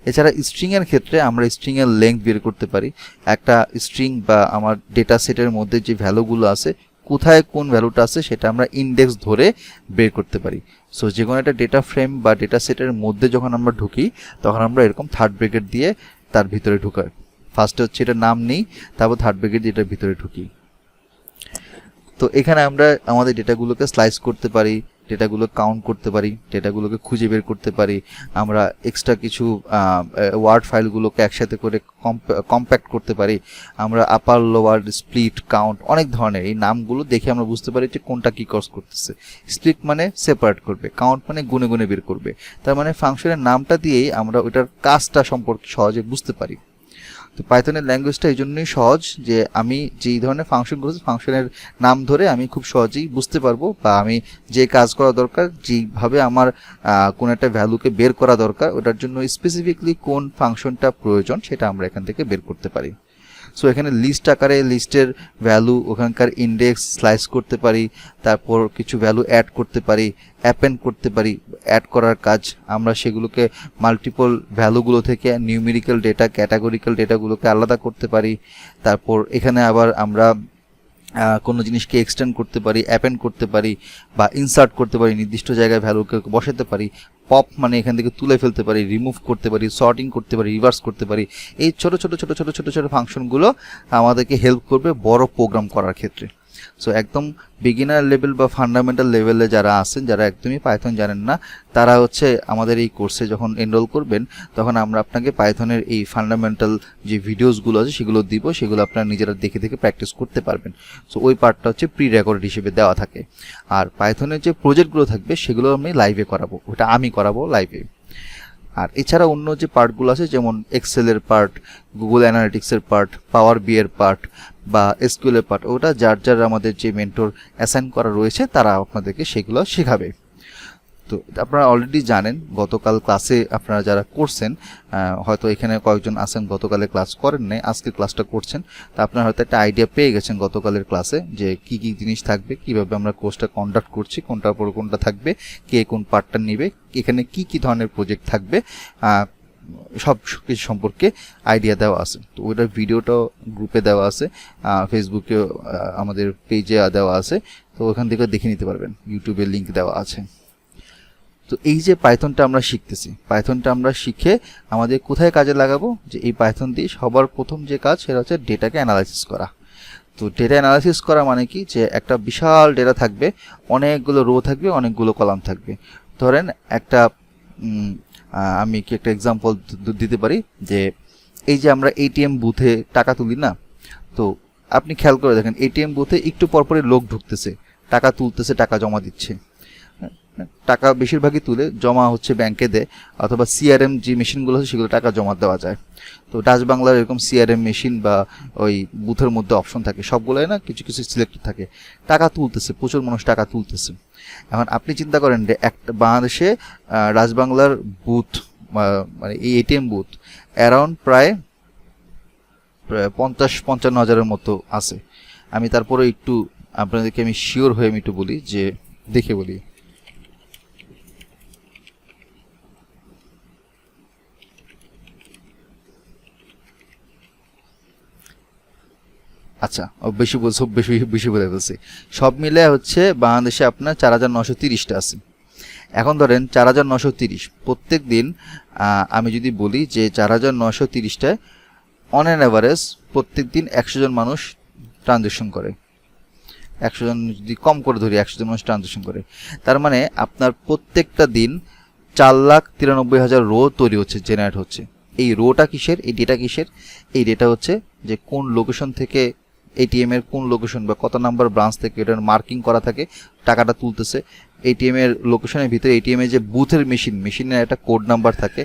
এছাড়া স্ট্রিং এর ক্ষেত্রে আমরা স্ট্রিং এর লেংথ বের করতে পারি। একটা স্ট্রিং বা আমার ডেটা সেটের মধ্যে যে ভ্যালুগুলো আছে, কোথায় কোন ভ্যালুটা আছে সেটা আমরা ইন্ডেক্স ধরে বের করতে পারি। সো যে কোনো একটা ডেটা ফ্রেম বা ডেটা সেটের মধ্যে যখন আমরা ঢুকি, তখন আমরা এরকম থার্ড ব্র্যাকেট দিয়ে তার ভিতরে ঢুকাই। ফার্স্টে হচ্ছে এটা নাম নেই, তারপর থার্ড ব্র্যাকেট দিয়ে এটার ভিতরে ঢুকি। তো এখানে আমরা আমাদের ডেটাগুলোকে স্লাইস করতে পারি, ডেটাগুলো কাউন্ট করতে পারি, ডেটাগুলোকে খুঁজে বের করতে পারি। আমরা এক্সট্রা কিছু ওয়ার্ড ফাইলগুলোকে একসাথে করে কম্প্যাক্ট করতে পারি। আমরা আপার, লোয়ার, স্প্লিট, কাউন্ট, অনেক ধরনের এই নামগুলো দেখে আমরা বুঝতে পারি যে কোনটা কী কজ করতেছে। স্প্লিট মানে সেপারেট করবে, কাউন্ট মানে গুনে গুনে বের করবে। তার মানে ফাংশনের নামটা দিয়েই আমরা ওইটার কাজটা সম্পর্কে সহজে বুঝতে পারি। তো পাইথনের ল্যাঙ্গুয়েজটা এই জন্যই সহজ যে আমি যেই ধরনের ফাংশনগুলো, ফাংশনের নাম ধরে আমি খুব সহজেই বুঝতে পারবো, বা আমি যে কাজ করা দরকার, যেইভাবে আমার কোন একটা ভ্যালুকে বের করা দরকার, ওটার জন্য স্পেসিফিকলি কোন ফাংশনটা প্রয়োজন সেটা আমরা এখান থেকে বের করতে পারি। সো এখানে লিস্ট আকারে লিস্টের ভ্যালু, ওখানকার ইন্ডেক্স স্লাইস করতে পারি, তারপর কিছু ভ্যালু অ্যাড করতে পারি, অ্যাপেন্ড করতে পারি। অ্যাড করার কাজ আমরা সেগুলোকে মাল্টিপল ভ্যালুগুলো থেকে নিউমেরিক্যাল ডেটা, ক্যাটাগরিক্যাল ডেটাগুলোকে আলাদা করতে পারি। তারপর এখানে আবার আমরা কোনো জিনিসকে এক্সটেন্ড করতে পারি, অ্যাপেন্ড করতে পারি, বা ইনসার্ট করতে পারি, নির্দিষ্ট জায়গায় ভ্যালুকে বসাতে পারি। পপ মানে এখান থেকে তুলে ফেলতে পারি, রিমুভ করতে পারি, সর্টিং করতে পারি, রিভার্স করতে পারি। এই ছোট ছোট ছোট ছোট ছোট ছোট ফাংশনগুলো আমাদেরকে হেল্প করবে বড় প্রোগ্রাম করার ক্ষেত্রে। সো একদম বিগিনার লেভেল বা ফান্ডামেন্টাল লেভেলে যারা আছেন, যারা একদমই পাইথন জানেন না, তারা হচ্ছে আমাদের এই কোর্সে যখন এনরোল করবেন, তখন আমরা আপনাকে পাইথনের এই ফান্ডামেন্টাল যে ভিডিওসগুলো আছে সেগুলো দিব, সেগুলো আপনারা নিজেরা দেখে দেখে প্র্যাকটিস করতে পারবেন। সো ওই পার্টটা হচ্ছে প্রি রেকর্ড হিসেবে দেওয়া থাকে। আর পাইথনের যে প্রজেক্টগুলো থাকবে সেগুলো আমি লাইভে করাবো, ওটা আমি করাবো লাইভে। আর এছাড়া অন্য যে পার্টগুলো আছে, যেমন এক্সেলের part, Google অ্যানালিটিক্সের part, power B এর পার্ট, বা এসকিউএল এর পার্ট, ওটা যার যার আমাদের যে মেন্টর অ্যাসাইন করা রয়েছে তারা আপনাদেরকে সেগুলো শেখাবে। তো আপনারা অলরেডি জানেন, গতকাল ক্লাসে আপনারা যারা করছেন, হয়তো এখানে কয়েকজন আছেন গতকালের ক্লাস করেন নাই, আজকে ক্লাসটা করছেন, তা আপনারা হয়তো একটা আইডিয়া পেয়ে গেছেন গতকালের ক্লাসে যে কি কি জিনিস থাকবে, কিভাবে আমরা কোর্সটা কন্ডাক্ট করছি, কোনটার পর কোনটা থাকবে, কে কোন পার্টটা নেবে, এখানে কি কি ধরনের প্রজেক্ট থাকবে, সব কিছু সম্পর্কে আইডিয়া দেওয়া আছে। তো ওইটার ভিডিওটাও গ্রুপে দেওয়া আছে, ফেসবুকে আমাদের পেজে দেওয়া আছে, তো ওখান থেকে দেখে নিতে পারবেন, ইউটিউবে লিঙ্ক দেওয়া আছে। তো এই যে পাইথনটা আমরা শিখতেছি, পাইথনটা আমরা শিখে আমাদের কোথায় কাজে লাগাবো, যে এই পাইথন দিয়ে সবার প্রথম যে কাজ সেটা হচ্ছে ডেটাকে অ্যানালাইসিস করা। তো ডেটা অ্যানালাইসিস করা মানে কি, যে একটা বিশাল ডেটা থাকবে, অনেকগুলো রো থাকবে, অনেকগুলো কলাম থাকবে। ধরেন একটা আমি কি একটা এক্সাম্পল দিতে পারি, যে এই যে আমরা এটিএম বুথে টাকা তুলি না, তো আপনি খেয়াল করে দেখেন এটিএম বুথে একটু পরপরই লোক ঢুকতেছে, টাকা তুলতেছে, টাকা জমা দিচ্ছে। টাকা বেশিরভাগই তুলে জমা হচ্ছে ব্যাংকে দেয়, অথবা সিআরএম যে মেশিনগুলো আছে সেগুলো টাকা জমা দেওয়া যায়। তো ডাচ বাংলার এরকম সিআরএম মেশিন বা ওই বুথের মধ্যে অপশন থাকে, সবগুলোই না কিছু কিছু সিলেক্টেড থাকে। টাকা তুলতেছে, প্রচুর মানুষ টাকা তুলতেছে। এখন আপনি চিন্তা করেন যে একটা বাংলাদেশে রাজবাংলার বুথ, মানে এই এটিএম বুথ অ্যারাউন্ড প্রায় 50-55 হাজারের মতো আছে। আমি তারপরে একটু আপনাদেরকে আমি শিওর হয়ে আমি একটু বলি, যে দেখে বলি। আচ্ছা, বেশি বেশি বলে ফেলছি। সব মিলে হচ্ছে বাংলাদেশে আপনার 4930টা আছে। এখন ধরেন 4930 প্রত্যেক দিন, আমি যদি বলি যে 4930টায় অন অ্যান অ্যাভারেজ প্রত্যেক দিন 100 জন মানুষ ট্রানজ্যাকশন করে। 100 জন যদি কম করে ধরি, 100 জন মানুষ ট্রানজ্যাকশন করে, তার মানে আপনার প্রত্যেকটা দিন 4,93,000 রো তৈরি হচ্ছে, জেনারেট হচ্ছে। এই রোটা কিসের, এই ডেটা কিসের? এই ডেটা হচ্ছে যে কোন লোকেশন থেকে এটিএম এর কোন লোকেশন বা কত নাম্বার ব্রাঞ্চ থেকে এটার মার্কিং করা থাকে, টাকাটা তুলতেছে। এটিএম এর লোকেশনের ভিতরে এটিএম এর যে বুথের মেশিনের একটা কোড নাম্বার থাকে,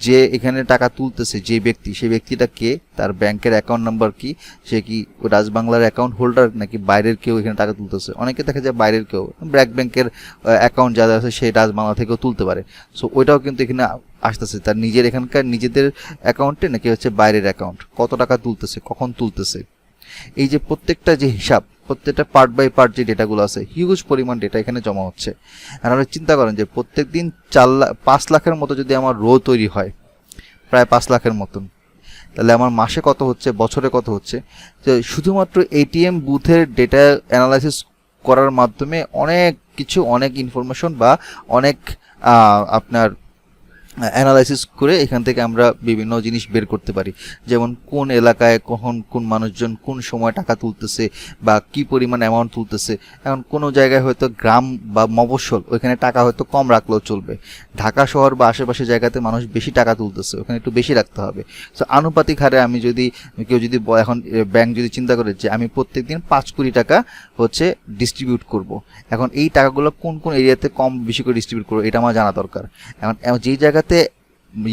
যে এখানে টাকা তুলতেছে যে ব্যক্তি, সেই ব্যক্তিটা কে, তার ব্যাংকের অ্যাকাউন্ট নাম্বার কি, সে কি রাজবাংলার অ্যাকাউন্ট হোল্ডার নাকি বাইরের কেউ এখানে টাকা তুলতেছে। অনেকে দেখা যায় বাইরের কেউ, ব্র্যাক ব্যাংকের অ্যাকাউন্ট যাদের আছে সে রাজবাংলা থেকেও তুলতে পারে। সো ওইটাও কিন্তু এখানে আসতেছে, তার নিজের এখানকার নিজেদের অ্যাকাউন্টে নাকি হচ্ছে বাইরের অ্যাকাউন্ট, কত টাকা তুলতেছে, কখন তুলতেছে। এই যে প্রত্যেকটা যে হিসাব, প্রত্যেকটা পার্ট বাই পার্ট যে ডেটাগুলো আছে, হিউজ পরিমাণ ডেটা এখানে জমা হচ্ছে। আর আপনি চিন্তা করেন যে প্রত্যেক দিন 5 লাখের মতো যদি আমার রো তৈরি হয়, প্রায় 5 লাখের মতন, তাহলে আমার মাসে কত হচ্ছে, বছরে কত হচ্ছে। যে শুধুমাত্র এটিএম বুথের ডেটা অ্যানালাইসিস করার মাধ্যমে অনেক কিছু, অনেক ইনফরমেশন বা অনেক আপনার অ্যানালাইসিস করে এখান থেকে আমরা বিভিন্ন জিনিস বের করতে পারি। যেমন কোন এলাকায় কখন কোন মানুষজন কোন সময় টাকা তুলতেছে বা কি পরিমাণ অ্যামাউন্ট তুলতেছে। এখন কোনো জায়গায় হয়তো গ্রাম বা মফস্বল, ওইখানে টাকা হয়তো কম রাখলেও চলবে। ঢাকা শহর বা আশেপাশে জায়গাতে মানুষ বেশি টাকা তুলতেছে, ওখানে একটু বেশি রাখতে হবে। সো আনুপাতিক হারে আমি যদি, কেউ যদি এখন ব্যাংক যদি চিন্তা করে যে আমি প্রত্যেক দিন 5 কোটি টাকা হচ্ছে ডিস্ট্রিবিউট করব, এখন এই টাকাগুলো কোন কোন এরিয়াতে কম বেশি করে ডিস্ট্রিবিউট করবো এটা আমার জানা দরকার। এখন যেই জায়গাতে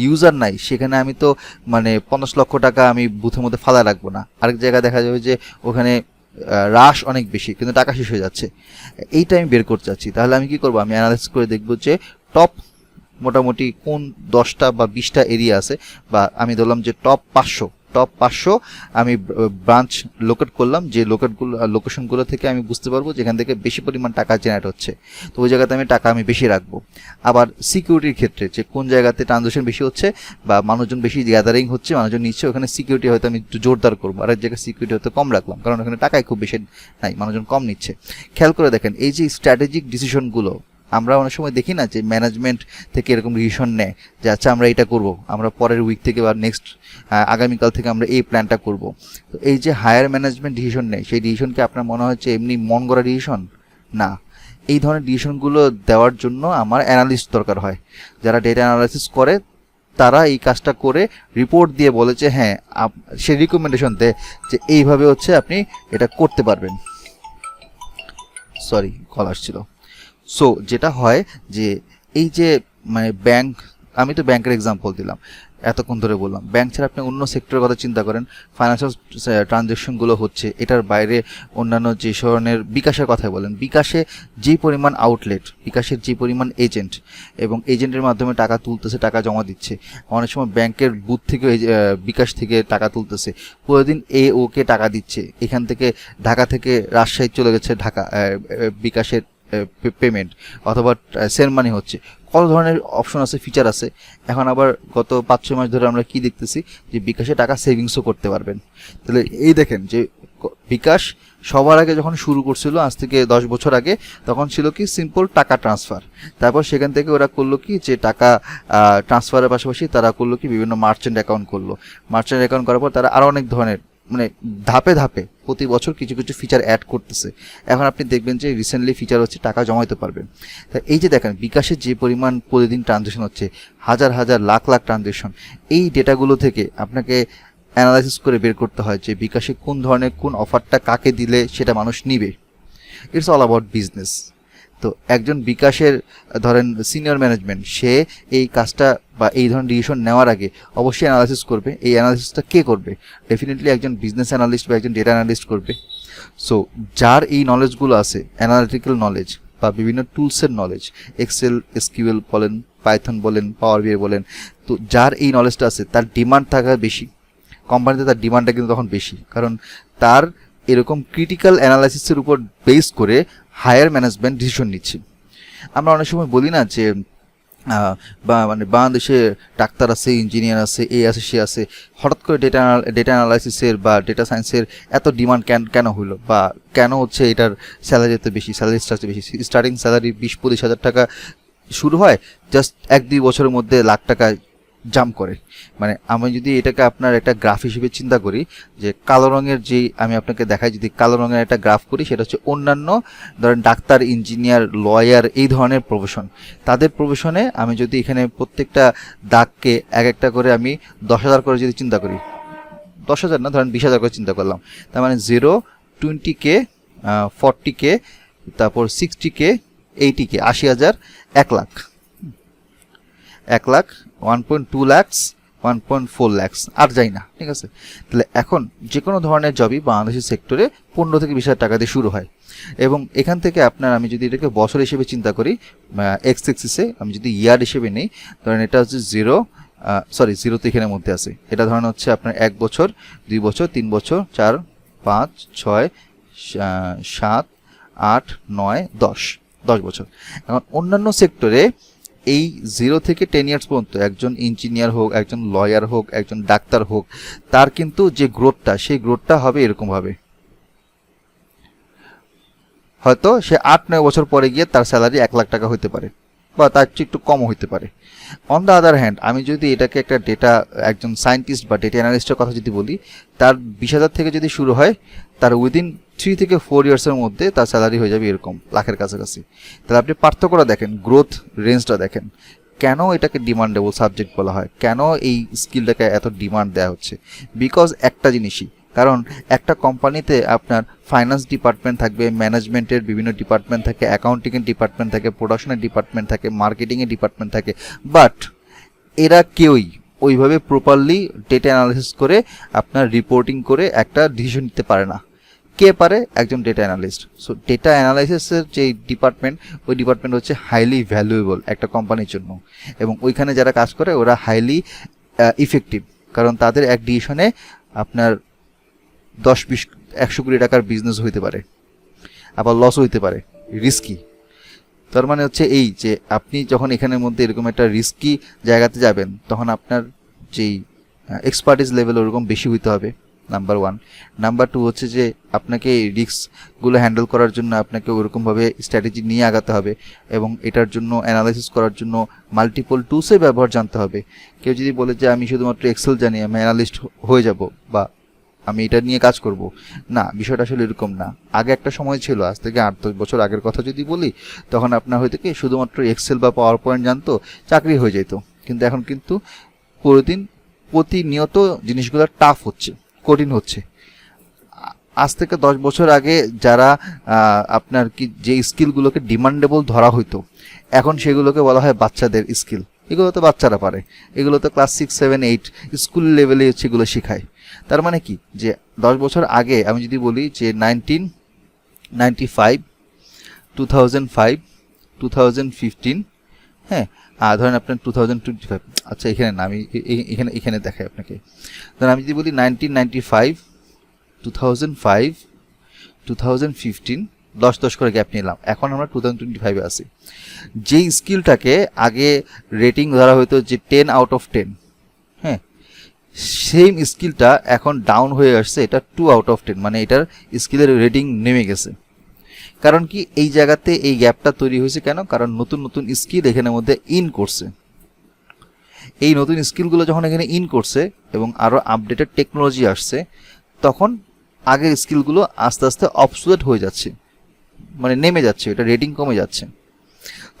ইউজার নাই সেখানে আমি তো মানে 50 লক্ষ টাকা আমি বুথের মধ্যে ফালা রাখবো না। আরেক জায়গায় দেখা যাবে যে ওখানে রাশ অনেক বেশি, কিন্তু টাকা শেষ হয়ে যাচ্ছে। এইটা আমি বের করতে চাচ্ছি। তাহলে আমি কি করবো, আমি অ্যানালাইসিস করে দেখবো যে টপ মোটামুটি কোন 10টা বা 20টা এরিয়া আছে, বা আমি ধরলাম যে টপ 500 আমি ব্রাঞ্চ লোকেট করলাম, যে লোকেশনগুলো থেকে আমি বুঝতে পারবো যেখান থেকে বেশি পরিমাণ টাকা জেনারেট হচ্ছে, তো ওই জায়গাতে আমি টাকা বেশি রাখবো। আবার সিকিউরিটির ক্ষেত্রে, যে কোন জায়গাতে ট্রানজাকশন বেশি হচ্ছে বা মানুষজন বেশি গ্যাদারিং হচ্ছে, মানুষজন নিচ্ছে, ওখানে সিকিউরিটি হয়তো আমি একটু জোরদার করবো। আর এক জায়গায় সিকিউরিটি হয়তো কম রাখলাম, কারণ ওখানে টাকাই খুব বেশি নাই, মানুষজন কম নিচ্ছে। খেয়াল করে দেখেন এই যে স্ট্র্যাটেজিক ডিসিশনগুলো আমরা অনেক সময় দেখি না, যে ম্যানেজমেন্ট থেকে এরকম ডিসিশন নেয় যে আচ্ছা আমরা এটা করব, আমরা পরের উইক থেকে বা নেক্সট আগামীকাল থেকে আমরা এই প্ল্যানটা করব। তো এই যে হায়ার ম্যানেজমেন্ট ডিসিশন নেয়, সেই ডিসিশনকে আপনার মনে হচ্ছে এমনি মন গড়া ডিসিশন না। এই ধরনের ডিসিশনগুলো দেওয়ার জন্য আমার অ্যানালিস্ট দরকার হয়, যারা ডেটা অ্যানালাইসিস করে, তারা এই কাজটা করে রিপোর্ট দিয়ে বলে যে হ্যাঁ, সে রিকমেন্ডেশন দেয় যে এইভাবে হচ্ছে আপনি এটা করতে পারবেন। সরি, কল আসছিল। সো যেটা হয় যে এই যে মানে ব্যাংক আমি তো ব্যাংকের এক্সাম্পল দিলাম, এতক্ষণ ধরে বললাম। ব্যাংক ছাড়া আপনি অন্য সেক্টরের কথা চিন্তা করেন, ফাইন্যান্সিয়াল ট্রানজ্যাকশনগুলো হচ্ছে, এটার বাইরে অন্যান্য যে ধরনের বিকাশের কথা বলেন, বিকাশে যে পরিমাণ আউটলেট, বিকাশের যে পরিমাণ এজেন্ট, এবং এজেন্টের মাধ্যমে টাকা তুলতেছে, টাকা জমা দিচ্ছে, অনেক সময় ব্যাংকের বুথ থেকে বিকাশ থেকে টাকা তুলতেছে, প্রতিদিন ওকে টাকা দিচ্ছে, এখান থেকে ঢাকা থেকে রাজশাহী চলে গেছে ঢাকা বিকাশের পেমেন্ট, অথবা সেন্ড মানি হচ্ছে। কত ধরনের অপশন আছে, ফিচার আছে। এখন আবার গত 5-6 মাস ধরে আমরা কি দেখতেছি, যে বিকাশে টাকা সেভিংসও করতে পারবেন। তাহলে এই দেখেন যে বিকাশ সবার আগে যখন শুরু করছিল, আজ থেকে 10 বছর আগে, তখন ছিল কি সিম্পল টাকা ট্রান্সফার। তারপর সেখান থেকে ওরা করলো কি, যে টাকা ট্রান্সফারের পাশাপাশি তারা করলো কি, বিভিন্ন মার্চেন্ট অ্যাকাউন্ট করলো। মার্চেন্ট অ্যাকাউন্ট করার পর তারা আরও অনেক ধরনের, মানে ধাপে ধাপে প্রতি বছর কিছু কিছু ফিচার অ্যাড করতেছে। এখন আপনি দেখবেন যে রিসেন্টলি ফিচার হচ্ছে টাকা জমাইতে পারবেন। তা এই যে দেখেন বিকাশের যে পরিমাণ প্রতিদিন ট্রানজ্যাকশন হচ্ছে, হাজার হাজার লাখ লাখ ট্রানজ্যাকশন, এই ডেটাগুলো থেকে আপনাকে অ্যানালাইসিস করে বের করতে হয় যে বিকাশে কোন ধরনের কোন অফারটা কাকে দিলে সেটা মানুষ নিবে। It's all about business. তো একজন বিকাশের ধরেন সিনিয়র ম্যানেজমেন্ট, সে এই কাজটা বা এই ধরনের ডিসিশন নেওয়ার আগে অবশ্যই অ্যানালাইসিস করবে। এই অ্যানালাইসিসটা কে করবে? ডেফিনেটলি একজন বিজনেস অ্যানালিস্ট বা একজন ডেটা অ্যানালিস্ট করবে। সো যার এই নলেজগুলো আছে, অ্যানালিটিক্যাল নলেজ বা বিভিন্ন টুলসের নলেজ, এক্সেল, এসকিউএল বলেন, পাইথন বলেন, পাওয়ার বিআই বলেন, তো যার এই নলেজটা আছে, তার ডিমান্ড থাকা বেশি কোম্পানিতে, তার ডিমান্ডটা কিন্তু তখন বেশি, কারণ তার এরকম ক্রিটিক্যাল অ্যানালাইসিসের উপর বেস করে হায়ার ম্যানেজমেন্ট ডিসিশন নিচ্ছে। আমরা অনেক সময় বলি না যে বা মানে বাংলাদেশে ডাক্তার আছে, ইঞ্জিনিয়ার আছে, এ আছে, সে আছে, হঠাৎ করে ডেটা অ্যানালাইসিসের বা ডেটা সায়েন্সের এত ডিমান্ড কেন হইলো, বা কেন হচ্ছে এটার স্যালারি এত বেশি, স্যালারি স্ট্রাকচার বেশি। স্টার্টিং স্যালারি 20-25 হাজার টাকা শুরু হয়, জাস্ট 1-2 বছরের মধ্যে লাখ টাকা জাম্প করে। মানে আমি যদি এটাকে আপনার একটা গ্রাফ হিসেবে চিন্তা করি, যে কালো রঙের যে আমি আপনাকে দেখাই, যদি কালো রঙের একটা গ্রাফ করি, সেটা হচ্ছে অন্যান্য ধরেন ডাক্তার, ইঞ্জিনিয়ার, লয়ার, এই ধরনের প্রফেশন, তাদের প্রফেশনে আমি যদি এখানে প্রত্যেকটা দাগকে এক একটা করে আমি 10,000 করে যদি চিন্তা করি, 10,000 না, ধরেন 20,000 করে চিন্তা করলাম, তার মানে 0, 20K, 40K, তারপর 60K, 80K, 80,000, 1 lakh, 1 lakh, 1.2 lakhs, 1.4 lakhs, আর যাই না, ঠিক আছে। তাহলে এখন যে কোনো ধরনের জবই বাংলাদেশের সেক্টরে 15 থেকে 20 হাজার টাকা দিয়ে শুরু হয়। এবং এখান থেকে আপনার, আমি যদি এটাকে বছর হিসেবে চিন্তা করি, এক্স এক্সিসে আমি যদি ইয়ার হিসেবে নেই, ধরেন এটা হচ্ছে 0, জিরো তো এখানের মধ্যে আছে, এটা ধরেন হচ্ছে আপনার 1 বছর, 2 বছর, 3 বছর, 4, 5, 6, 7, 8, 9, 10 বছর। এখন অন্যান্য সেক্টরে এই 0 থেকে 10 ইয়ার্স পর্যন্ত একজন ইঞ্জিনিয়ার হোক, একজন লয়ার হোক, একজন ডাক্তার হোক, তার কিন্তু যে গ্রোথটা, সেই গ্রোথটা হবে এরকমভাবে, হয়তো সে 8-9 বছর পরে গিয়ে তার স্যালারি 1 লাখ টাকা হতে পারে, বা তার চেয়ে একটু কমও হতে পারে। অন দ্য আদার হ্যান্ড, আমি যদি এটাকে একটা একজন সায়েন্টিস্ট বা ডেটা অ্যানালিস্টের কথা যদি বলি, তার 20,000 থেকে যদি শুরু হয়, তার উইদিন 3 থেকে 4 ইয়ার্সের মধ্যে তার স্যালারি হয়ে যাবে এরকম লাখের কাছাকাছি। তাহলে আপনি পার্থক্যটা দেখেন, গ্রোথ রেঞ্জটা দেখেন, কেন এটাকে ডিমান্ডেবল সাবজেক্ট বলা হয়, কেন এই স্কিলটাকে এত ডিমান্ড দেওয়া হচ্ছে। বিকজ একটা জিনিসই, কারণ একটা কোম্পানিতে আপনার ফাইন্যান্স ডিপার্টমেন্ট থাকবে, ম্যানেজমেন্টের বিভিন্ন ডিপার্টমেন্ট থাকে, অ্যাকাউন্টিংয়ের ডিপার্টমেন্ট থাকে, প্রোডাকশনের ডিপার্টমেন্ট থাকে, মার্কেটিংয়ের ডিপার্টমেন্ট থাকে, বাট এরা কেউই ওইভাবে প্রপারলি ডেটা অ্যানালিসিস করে আপনার রিপোর্টিং করে একটা ডিসিশন নিতে পারে না। কে পারে? একজন ডেটা অ্যানালিস্ট। সো ডেটা অ্যানালাইসিসের যে ডিপার্টমেন্ট, ওই ডিপার্টমেন্ট হচ্ছে হাইলি ভ্যালুয়েবল একটা কোম্পানির জন্য, এবং ওইখানে যারা কাজ করে ওরা হাইলি ইফেক্টিভ, কারণ তাদের এক ডিসিশনে আপনার 10-20-100 কোটি টাকার বিজনেস হইতে পারে, আবার লসও হইতে পারে, রিস্কি। তার মানে হচ্ছে এই যে আপনি যখন এখানের মধ্যে এরকম একটা রিস্কি জায়গাতে যাবেন, তখন আপনার যেই এক্সপার্টিস লেভেল ওরকম বেশি হইতে হবে, নাম্বার 1। নাম্বার 2 হচ্ছে যে আপনাকে এই রিস্কগুলো হ্যান্ডেল করার জন্য আপনাকে ওরকমভাবে স্ট্র্যাটেজি নিয়ে আগাতে হবে, এবং এটার জন্য অ্যানালাইসিস করার জন্য মাল্টিপল টুলসের ব্যবহার জানতে হবে। কেউ যদি বলে যে আমি শুধুমাত্র এক্সেল জানি, আমি অ্যানালিস্ট হয়ে যাব, বা আমি এটা নিয়ে কাজ করব, না, বিষয়টা আসলে এরকম না। আগে একটা সময় ছিল, আজ থেকে 8-10 বছর আগের কথা যদি বলি, তখন আপনার হয়তো কি শুধুমাত্র এক্সেল বা পাওয়ার পয়েন্ট জানতো, চাকরি হয়ে যেত। কিন্তু এখন কিন্তু প্রতিনিয়ত জিনিসগুলো টাফ হচ্ছে, কঠিন হচ্ছে। আজ থেকে 10 বছর আগে যারা আপনার কি যে স্কিলগুলোকে ডিমান্ডেবল ধরা হইতো, এখন সেগুলোকে বলা হয় বাচ্চাদের স্কিল, এগুলো তো বাচ্চারা পারে, এগুলো তো ক্লাস 6, 7, 8 স্কুল লেভেলে হচ্ছে এগুলো শেখায়। তার মানে কি যে 10 বছর আগে আমি যদি বলি যে 1995, 2005, 2015, হ্যাঁ, ধরেন আপনার 2025, আচ্ছা এখানে না, আমি এখানে দেখাই আপনাকে। ধরেন আমি যদি বলি 1995, 2005, 2015, 10 করে গ্যাপ নিলাম, এখন আমরা 2025-এ আছি। যেই স্কিলটাকে আগে রেটিং ধরা হতো যে 10 আউট অফ 10, হ্যাঁ, সেম স্কিলটা এখন ডাউন হয়ে আসছে, এটা 2 আউট অফ 10, মানে এটার স্কিলের রেটিং নেমে গেছে। কারণ কি এই জায়গাতে এই গ্যাপটা তৈরি হয়েছে কেন? কারণ নতুন নতুন স্কিল এখানের মধ্যে ইন করছে। এই নতুন স্কিলগুলো যখন এখানে ইন করছে এবং আরও আপডেটেড টেকনোলজি আসছে, তখন আগের স্কিলগুলো আস্তে আস্তে অবসোলেট হয়ে যাচ্ছে, মানে নেমে যাচ্ছে, এটা রেটিং কমে যাচ্ছে।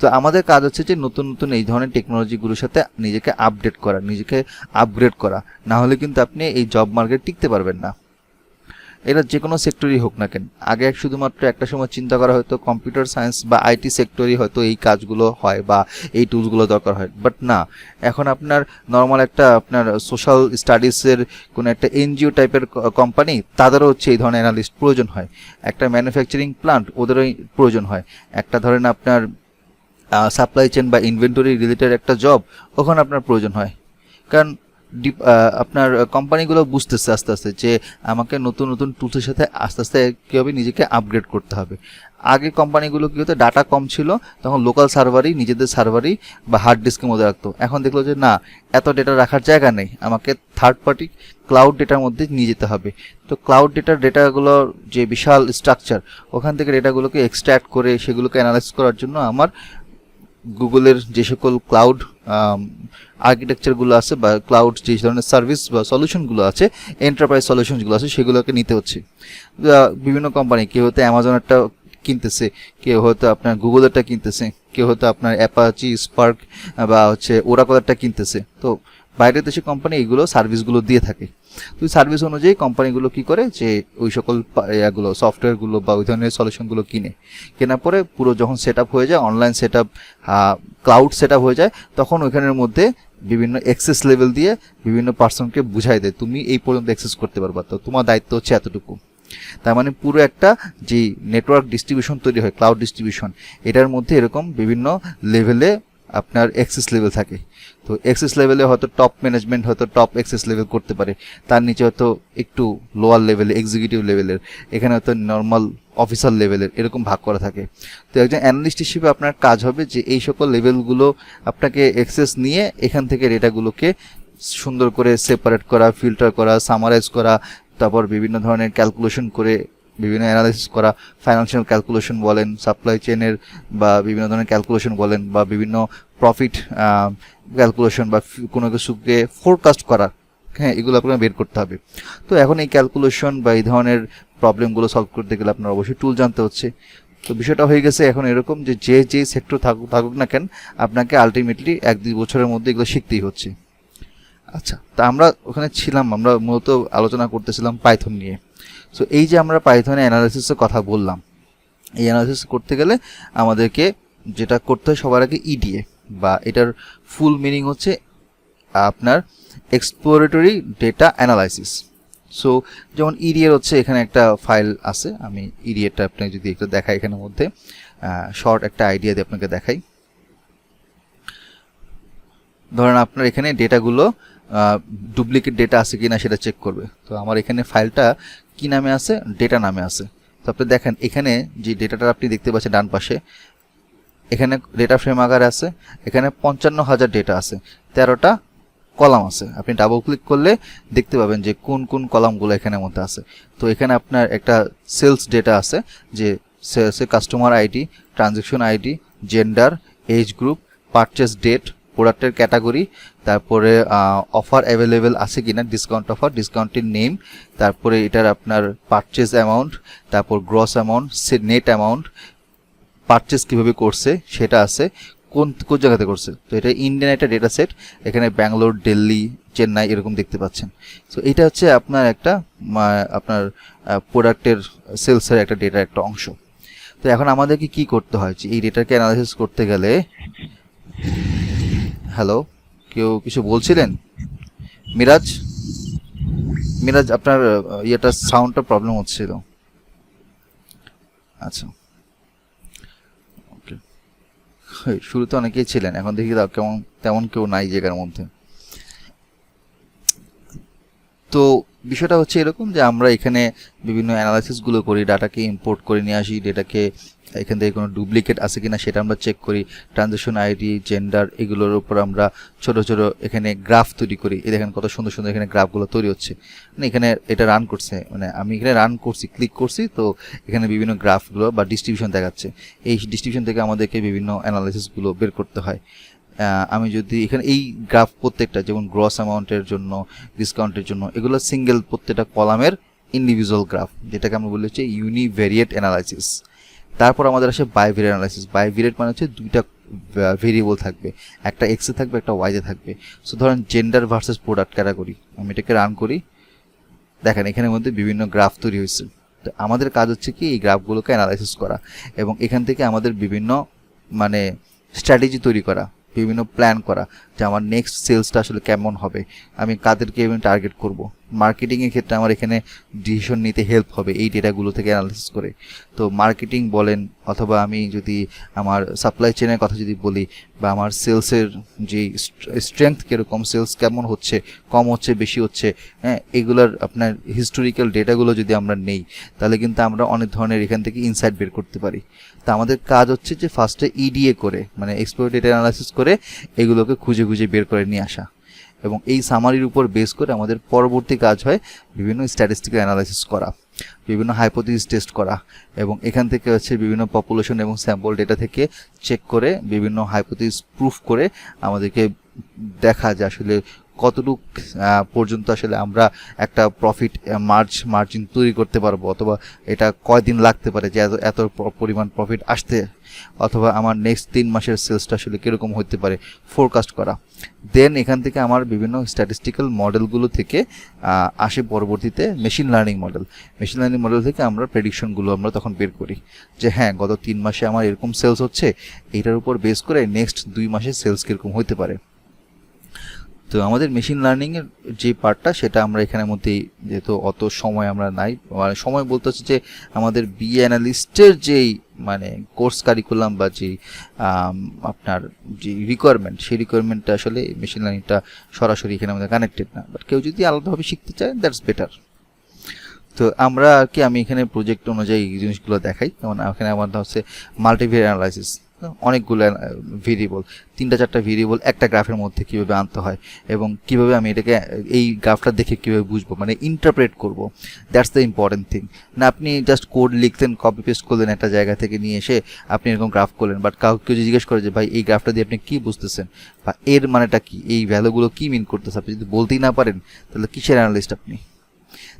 তো আমাদের কাজ হচ্ছে যে নতুন নতুন এই ধরনের টেকনোলজিগুলোর সাথে নিজেকে আপডেট করা, নিজেকে আপগ্রেড করা, না হলে কিন্তু আপনি এই জব মার্কেট টিকতে পারবেন না। এটা যে কোনো সেক্টরই হোক না কেন। আগে শুধুমাত্র একটা সময় চিন্তা করা হয়তো কম্পিউটার সায়েন্স বা আইটি সেক্টরই হয়তো এই কাজগুলো হয় বা এই টুলসগুলো দরকার হয়, বাট না, এখন আপনার নর্মাল একটা আপনার সোশ্যাল স্টাডিজের কোনো একটা এনজিও টাইপের কোম্পানি, তাদেরও হচ্ছে এই ধরনের অ্যানালিস্ট প্রয়োজন হয়। একটা ম্যানুফ্যাকচারিং প্লান্ট, ওদেরও প্রয়োজন হয়। একটা ধরেন আপনার সাপ্লাই চেন বা ইনভেন্টরি রিলেটেড একটা জব, ওখানে আপনার প্রয়োজন হয়। কারণ আপনার কোম্পানিগুলো বুঝতেছে আস্তে আস্তে যে আমাকে নতুন নতুন টুলসের সাথে আস্তে আস্তে কীভাবে নিজেকে আপগ্রেড করতে হবে। আগে কোম্পানিগুলো কী হতো, ডাটা কম ছিল, তখন লোকাল সার্ভারই, নিজেদের সার্ভারই বা হার্ড ডিস্কের মধ্যে রাখতো। এখন দেখলো যে না, এত ডেটা রাখার জায়গা নেই, আমাকে থার্ড পার্টি ক্লাউড ডেটার মধ্যে নিয়ে যেতে হবে। তো ক্লাউড ডেটাগুলোর যে বিশাল স্ট্রাকচার, ওখান থেকে ডেটাগুলোকে এক্সট্র্যাক্ট করে সেগুলোকে অ্যানালাইজ করার জন্য আমার গুগলের যে সকল ক্লাউড আর্কিটেকচারগুলো আছে বা ক্লাউড যে ধরনের সার্ভিস বা সলিউশনগুলো আছে, এন্টারপ্রাইজ সলিউশনগুলো আছে, সেগুলোকে নিতে হচ্ছে। বিভিন্ন কোম্পানি, কেউ হয়তো অ্যামাজনেরটা কিনতেছে, কেউ হয়তো আপনার গুগলেরটা কিনতেছে, কেউ হয়তো আপনার অ্যাপাচি, স্পার্ক বা হচ্ছে ওরাকলেরটা কিনতেছে। তো বাইরের দেশে কোম্পানি এইগুলো সার্ভিসগুলো দিয়ে থাকে। তো ওই সার্ভিস অনুযায়ী কোম্পানিগুলো কি করে যে ওই সকল এগুলো সফটওয়্যারগুলো বা ওই ধরনের সলিউশনগুলো কেনার পরে পুরো যখন সেট আপ হয়ে যায়, online set up, cloud set up হয়ে যায়, তখন ওইখানের মধ্যে বিভিন্ন অ্যাক্সেস লেভেল দিয়ে বিভিন্ন পার্সনকে বুঝাই দেয় তুমি এই পর্যন্ত অ্যাক্সেস করতে পারবা, তো তোমার দায়িত্ব হচ্ছে এতটুকু। তার মানে পুরো একটা যে নেটওয়ার্ক ডিস্ট্রিবিউশন তৈরি হয়, ক্লাউড ডিস্ট্রিবিউশন, এটার মধ্যে এরকম বিভিন্ন লেভেলে আপনার অ্যাক্সেস লেভেল থাকে। তো অ্যাক্সেস লেভেলে হয়তো টপ ম্যানেজমেন্ট হয়তো টপ অ্যাক্সেস লেভেল করতে পারে, তার নিচে হয়তো একটু লোয়ার লেভেলে এক্সিকিউটিভ লেভেলের, এখানে হয়তো নর্মাল অফিসার লেভেলের, এরকম ভাগ করা থাকে। তো একজন অ্যানালিস্ট হিসেবে আপনার কাজ হবে যে এই সকল লেভেলগুলো আপনাকে অ্যাক্সেস নিয়ে এখান থেকে ডেটাগুলোকে সুন্দর করে সেপারেট করা, ফিল্টার করা, সামারাইজ করা, তারপর বিভিন্ন ধরনের ক্যালকুলেশন করে বিভিন্ন অ্যানালাইসিস করা, ফাইন্যান্সিয়াল ক্যালকুলেশন বলেন, সাপ্লাই চেনের বা বিভিন্ন ধরনের ক্যালকুলেশন বলেন, বা বিভিন্ন প্রফিট ক্যালকুলেশন বা কোনো কিছুকে ফোরকাস্ট করা, হ্যাঁ, এগুলো আপনাকে বের করতে হবে। তো এখন এই ক্যালকুলেশন বা এই ধরনের প্রবলেমগুলো সলভ করতে গেলে আপনার অবশ্যই টুল জানতে হচ্ছে। তো বিষয়টা হয়ে গেছে এখন এরকম যে যে সেক্টর থাকুক না কেন, আপনাকে আলটিমেটলি 1-2 বছরের মধ্যে এগুলো শিখতেই হচ্ছে। আচ্ছা, তা আমরা ওখানে ছিলাম, আমরা মূলত আলোচনা করতেছিলাম পাইথন নিয়ে। সো এই যে আমরা পাইথনে অ্যানালাইসিসের কথা বললাম, এই অ্যানালাইসিস করতে গেলে আমাদেরকে যেটা করতে হয় সবার আগে ইডিএ, বা এটার ফুল মিনিং হচ্ছে আপনার এক্সপ্লোরেটরি ডেটা অ্যানালাইসিস। সো যেমন ইডিএর হচ্ছে এখানে একটা ফাইল আছে, আমি ইডিএটা আপনাকে যদি একটু দেখাই, এখানের মধ্যে শর্ট একটা আইডিয়া দিয়ে আপনাকে দেখাই। ধরেন আপনার এখানে ডেটাগুলো ডুপ্লিকেট ডেটা আছে কিনা সেটা চেক করবে। তো আমার এখানে ফাইলটা কি নামে আছে, ডেটা নামে আছে। তো আপনি দেখেন এখানে যে ডেটাটা আপনি দেখতে পাচ্ছেন ডান পাশে, এখানে ডেটা ফ্রেম আকারে আছে, এখানে 55,000 ডেটা আছে, 13টা কলাম আছে। আপনি ডাবল ক্লিক করলে দেখতে পাবেন যে কোন কোন কলামগুলো এখানের মধ্যে আছে। তো এখানে আপনার একটা সেলস ডেটা আছে, যে সেলসে customer ID, transaction ID, gender, age group, purchase date, প্রোডাক্টের ক্যাটাগরি, তারপরে অফার অ্যাভেলেবেল আছে কিনা, ডিসকাউন্ট অফার, ডিসকাউন্টের নেম, তারপরে এটার আপনার পারচেস অ্যামাউন্ট, তারপর gross amount, net amount, purchase কীভাবে করছে সেটা আছে, কোন কোন জায়গাতে করছে। তো এটা ইন্ডিয়ান একটা ডেটা সেট, এখানে ব্যাঙ্গালোর, দিল্লি, চেন্নাই এরকম দেখতে পাচ্ছেন। সো এটা হচ্ছে আপনার একটা আপনার প্রোডাক্টের সেলসের একটা ডেটার একটা অংশ। তো এখন আমাদেরকে কি করতে হয়, যে এই ডেটাকে অ্যানালাইসিস করতে গেলে হ্যালো, কেউ কিছু বলছিলেন? মিরাজ, মিরাজ আপনার ইয়েটা সাউন্ডটা প্রবলেম হচ্ছিল। আচ্ছা, ওকে। শুরুতে অনেকেই ছিলেন, এখন দেখি কেমন তেমন কেউ নাই জায়গার মধ্যে। তো বিষয়টা হচ্ছে এরকম যে আমরা এখানে বিভিন্ন অ্যানালাইসিসগুলো করি, ডাটাকে ইম্পোর্ট করে নিয়ে আসি, ডেটাকে এখান থেকে কোনো ডুপ্লিকেট আছে কিনা সেটা আমরা চেক করি, ট্রানজ্যাকশন আইডি, জেন্ডার, এগুলোর উপর আমরা ছোট ছোট এখানে গ্রাফ তৈরি করি। এই দেখেন কত সুন্দর সুন্দর এখানে গ্রাফগুলো তৈরি হচ্ছে। মানে এখানে এটা রান করছে, মানে আমি এখানে রান করছি, ক্লিক করছি, তো এখানে বিভিন্ন গ্রাফগুলো বা ডিস্ট্রিবিউশন দেখাচ্ছে। এই ডিস্ট্রিবিউশন থেকে আমাদেরকে বিভিন্ন অ্যানালাইসিসগুলো বের করতে হয়। আমি যদি এখানে এই গ্রাফ প্রত্যেকটা, যেমন গ্রস অ্যামাউন্টের জন্য, ডিসকাউন্টের জন্য, এগুলো সিঙ্গেল প্রত্যেকটা কলামের ইন্ডিভিজুয়াল গ্রাফ, যেটাকে আমরা বলি হচ্ছে ইউনিভেরিয়েট অ্যানালাইসিস। তারপর আমাদের আসে বাইভেরিয়েট অ্যানালাইসিস। বাইভেরিয়েট মানে হচ্ছে দুইটা ভেরিয়েবল থাকবে, একটা এক্সে থাকবে, একটা ওয়াইতে থাকবে। সো ধরেন জেন্ডার ভার্সেস প্রোডাক্ট ক্যাটাগরি, আমি এটাকে রান করি, দেখেন এখানের মধ্যে বিভিন্ন গ্রাফ তৈরি হয়েছে। তো আমাদের কাজ হচ্ছে কি এই গ্রাফগুলোকে অ্যানালাইসিস করা এবং এখান থেকে আমাদের বিভিন্ন মানে স্ট্র্যাটেজি তৈরি করা, বিভিন্ন প্ল্যান করা যে আমার নেক্সট সেলসটা আসলে কেমন হবে, আমি কাদেরকে টার্গেট করব। মার্কেটিংয়ের ক্ষেত্রে আমার এখানে ডিসিশন নিতে হেল্প হবে এই ডেটাগুলো থেকে অ্যানালাইসিস করে। তো মার্কেটিং বলেন, অথবা আমি যদি আমার সাপ্লাই চেনের কথা যদি বলি, বা আমার সেলসের যে স্ট্রেংথ কীরকম, সেলস কেমন হচ্ছে, কম হচ্ছে, বেশি হচ্ছে, হ্যাঁ, এগুলোর আপনার হিস্টোরিক্যাল ডেটাগুলো যদি আমরা নেই, তাহলে কিন্তু আমরা অনেক ধরনের এখান থেকে ইনসাইট বের করতে পারি। তা আমাদের কাজ হচ্ছে যে ফার্স্টে ইডিএ করে, মানে এক্সপ্লোর ডেটা অ্যানালাইসিস করে এগুলোকে খুঁজে খুঁজে বের করে নিয়ে আসা, এবং এই সামারির উপর বেস করে আমাদের পরবর্তী কাজ হয় বিভিন্ন স্ট্যাটিস্টিক্যাল অ্যানালাইসিস করা, বিভিন্ন হাইপোথিসিস টেস্ট করা, এবং এখান থেকে হচ্ছে বিভিন্ন পপুলেশন এবং স্যাম্পল ডেটা থেকে চেক করে বিভিন্ন হাইপোথিসিস প্রুফ করে আমাদেরকে দেখা যে আসলে কতটুক পর্যন্ত আসলে আমরা একটা প্রফিট মার্জিন তৈরি করতে পারবো, অথবা এটা কয়দিন লাগতে পারে যে এত পরিমাণ প্রফিট আসতে, অথবা আমার নেক্সট 3 মাসের সেলসটা আসলে কীরকম হতে পারে ফোরকাস্ট করা। দেন এখান থেকে আমার বিভিন্ন স্ট্যাটিস্টিক্যাল মডেলগুলো থেকে আসে পরবর্তীতে machine learning model. Machine learning model থেকে আমরা প্রেডিকশনগুলো আমরা তখন বের করি যে হ্যাঁ, গত 3 মাসে আমার এরকম সেলস হচ্ছে, এইটার উপর বেস করে নেক্সট 2 মাসের সেলস কীরকম হতে পারে। তো আমাদের মেশিন লার্নিংয়ের যে পার্টটা, সেটা আমরা এখানের মধ্যেই, যেহেতু অত সময় আমরা নাই, মানে সময় বলতে হচ্ছে যে আমাদের বিএ অ্যানালিস্টের যেই মানে কোর্স কারিকুলাম বা যে আপনার যে রিকোয়ারমেন্ট, সেই রিকোয়ারমেন্টটা আসলে মেশিন লার্নিংটা সরাসরি এখানে আমাদের কানেক্টেড না, বাট কেউ যদি আলাদাভাবে শিখতে চায় দ্যাটস বেটার। তো আমরা আর কি, আমি এখানে প্রজেক্ট অনুযায়ী এই জিনিসগুলো দেখাই। যেমন এখানে আমাদের হচ্ছে মাল্টিভেরিয়েট অ্যানালাইসিস, অনেকগুলো ভেরিয়েবল, 3-4টা ভেরিয়েবল একটা গ্রাফের মধ্যে কীভাবে আনতে হয়, এবং কীভাবে আমি এটাকে এই গ্রাফটা দেখে কীভাবে বুঝবো, মানে ইন্টারপ্রেট করব, দ্যাটস দ্য ইম্পর্টেন্ট থিং। না আপনি জাস্ট কোড লিখলেন, কপি পেস্ট করলেন একটা জায়গা থেকে নিয়ে এসে আপনি এরকম গ্রাফ করলেন, বাট কাউকে জিজ্ঞেস করে যে ভাই এই গ্রাফটা দিয়ে আপনি কী বুঝতেছেন, বা এর মানেটা কী, এই ভ্যালুগুলো কী মিন করতেছে, আপনি যদি বলতেই না পারেন তাহলে কিসের অ্যানালিস্ট আপনি?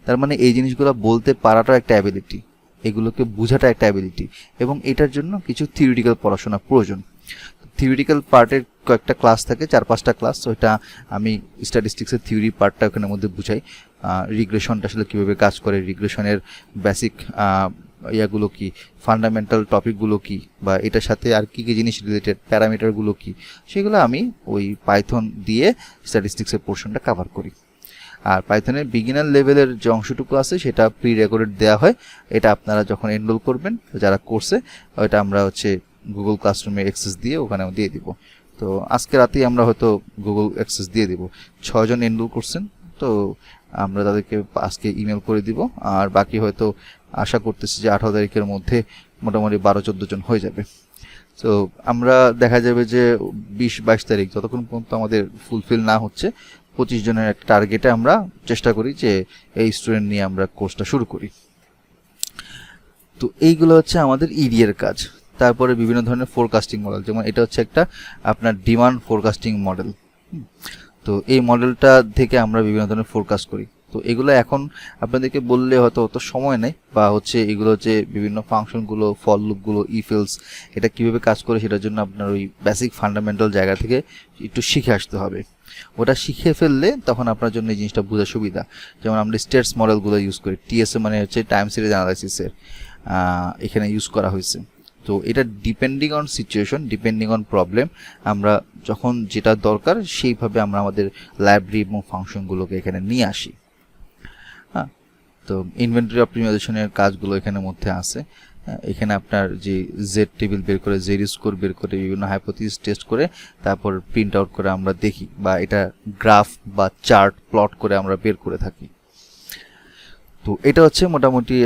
তার মানে এই জিনিসগুলো বলতে পারাটাও একটা অ্যাবিলিটি, এগুলোকে বোঝাটা একটা অ্যাবিলিটি, এবং এটার জন্য কিছু থিওরিটিক্যাল পড়াশোনা প্রয়োজন। থিওরিটিক্যাল পার্টের কয়েকটা ক্লাস থাকে, 4-5টা ক্লাস, ওইটা আমি স্ট্যাটিস্টিক্সের থিওরি পার্টটা ওখানের মধ্যে বুঝাই। রিগ্রেশনটা আসলে কীভাবে কাজ করে, রিগ্রেশনের বেসিক ইয়াগুলো কি, ফান্ডামেন্টাল টপিকগুলো কি, বা এটার সাথে আর কী কী জিনিস রিলেটেড, প্যারামিটারগুলো কি, সেগুলো আমি ওই পাইথন দিয়ে স্ট্যাটিস্টিক্সের পোর্শনটা কভার করি। আর পাইথনের বিগিনার লেভেলের যে অংশটুকু আছে সেটা প্রি রেকর্ডেড দেওয়া হয়, এটা আপনারা যখন এনরোল করবেন যারা কোর্সে, ওইটা আমরা হচ্ছে গুগল ক্লাসরুমে অ্যাক্সেস দিয়ে ওখানেও দিয়ে দিব। তো আজকে রাতেই আমরা হয়তো গুগল অ্যাক্সেস দিয়ে দিব। 6 জন এনরোল করছেন, তো আমরা তাদেরকে আজকে ইমেল করে দিব, আর বাকি হয়তো আশা করতেছি যে 18 তারিখের মধ্যে মোটামুটি 12-14 জন হয়ে যাবে। তো আমরা দেখা যাবে যে 20-22 তারিখ যতক্ষণ পর্যন্ত আমাদের ফুলফিল না হচ্ছে, 25 জনের একটা টার্গেটে আমরা চেষ্টা করি যে এই স্টুডেন্ট নিয়ে আমরা কোর্সটা শুরু করি। তো এইগুলো হচ্ছে আমাদের ইডিএর কাজ। তারপরে বিভিন্ন ধরনের ফোরকাস্টিং মডেল, যেমন এটা হচ্ছে একটা আপনার ডিমান্ড ফোরকাস্টিং মডেল। তো এই মডেলটা থেকে আমরা বিভিন্ন ধরনের ফোরকাস্ট করি। তো এগুলো এখন আপনাদেরকে বললে হয়তো অত সময় নেই, বা হচ্ছে এগুলো যে বিভিন্ন ফাংশনগুলো, ফর লুপগুলো, ইফেলস, এটা কীভাবে কাজ করে সেটার জন্য আপনার ওই বেসিক ফান্ডামেন্টাল জায়গা থেকে একটু শিখে আসতে হবে। ওটা শিখে ফেললে তখন আপনার জন্য এই জিনিসটা বোঝা সুবিধা। যেমন আমরা স্টেটস মডেলগুলো ইউজ করি, টিএসএ মানে হচ্ছে টাইম সিরিজ অ্যানালাইসিসের এখানে ইউজ করা হয়েছে। তো এটা depending on situation, depending on problem, আমরা যখন যেটা দরকার সেইভাবে আমরা আমাদের লাইব্রেরি এবং ফাংশনগুলোকে এখানে নিয়ে আসি। হ্যাঁ, তো ইনভেন্টরি অপটিমাইজেশনের কাজগুলো এখানে মধ্যে আছে। এখানে আপনার যে জেড টেবিল বের করে, জেড স্কোর বের করে, বিভিন্ন হাইপোথিসিস টেস্ট করে তারপর প্রিন্ট আউট করে আমরা দেখি, বা এটা গ্রাফ বা চার্ট প্লট করে আমরা বের করে থাকি। তো এটা হচ্ছে মোটামুটি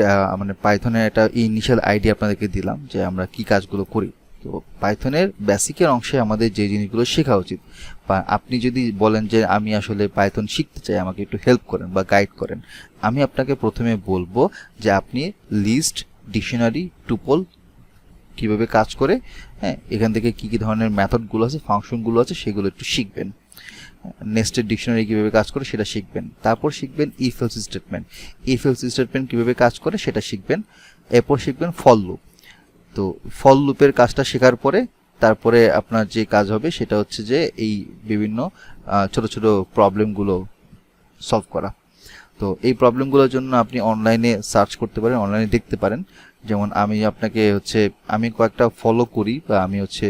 মানে পাইথনের একটা ইনিশিয়াল আইডিয়া আপনাদেরকে দিলাম যে আমরা কি কাজগুলো করি। তো পাইথনের বেসিকের অংশে আমাদের যে জিনিসগুলো শেখা উচিত, বা আপনি যদি বলেন যে আমি আসলে পাইথন শিখতে চাই, আমাকে একটু হেল্প করেন বা গাইড করেন, আমি আপনাকে প্রথমে বলবো যে আপনি লিস্ট, ডিকশনারি, টুপল কিভাবে কাজ করে, হ্যাঁ, এখান থেকে কি কি ধরনের মেথডগুলো আছে, ফাংশনগুলো আছে, সেগুলো একটু শিখবেন। নেস্টেড ডিকশনারি কিভাবে কাজ করে সেটা শিখবেন। তারপর শিখবেন if else statement, if else statement কিভাবে কাজ করে সেটা শিখবেন। এরপর শিখবেন ফর লুপ। তো ফর লুপের কাজটা শেখার পরে তারপরে আপনার যে কাজ হবে সেটা হচ্ছে যে এই বিভিন্ন ছোট ছোট প্রবলেমগুলো সলভ করা। তো এই প্রবলেমগুলোর জন্য আপনি অনলাইনে সার্চ করতে পারেন, অনলাইনে দেখতে পারেন। যেমন আমি আপনাকে হচ্ছে আমি কয়েকটা ফলো করি বা আমি হচ্ছে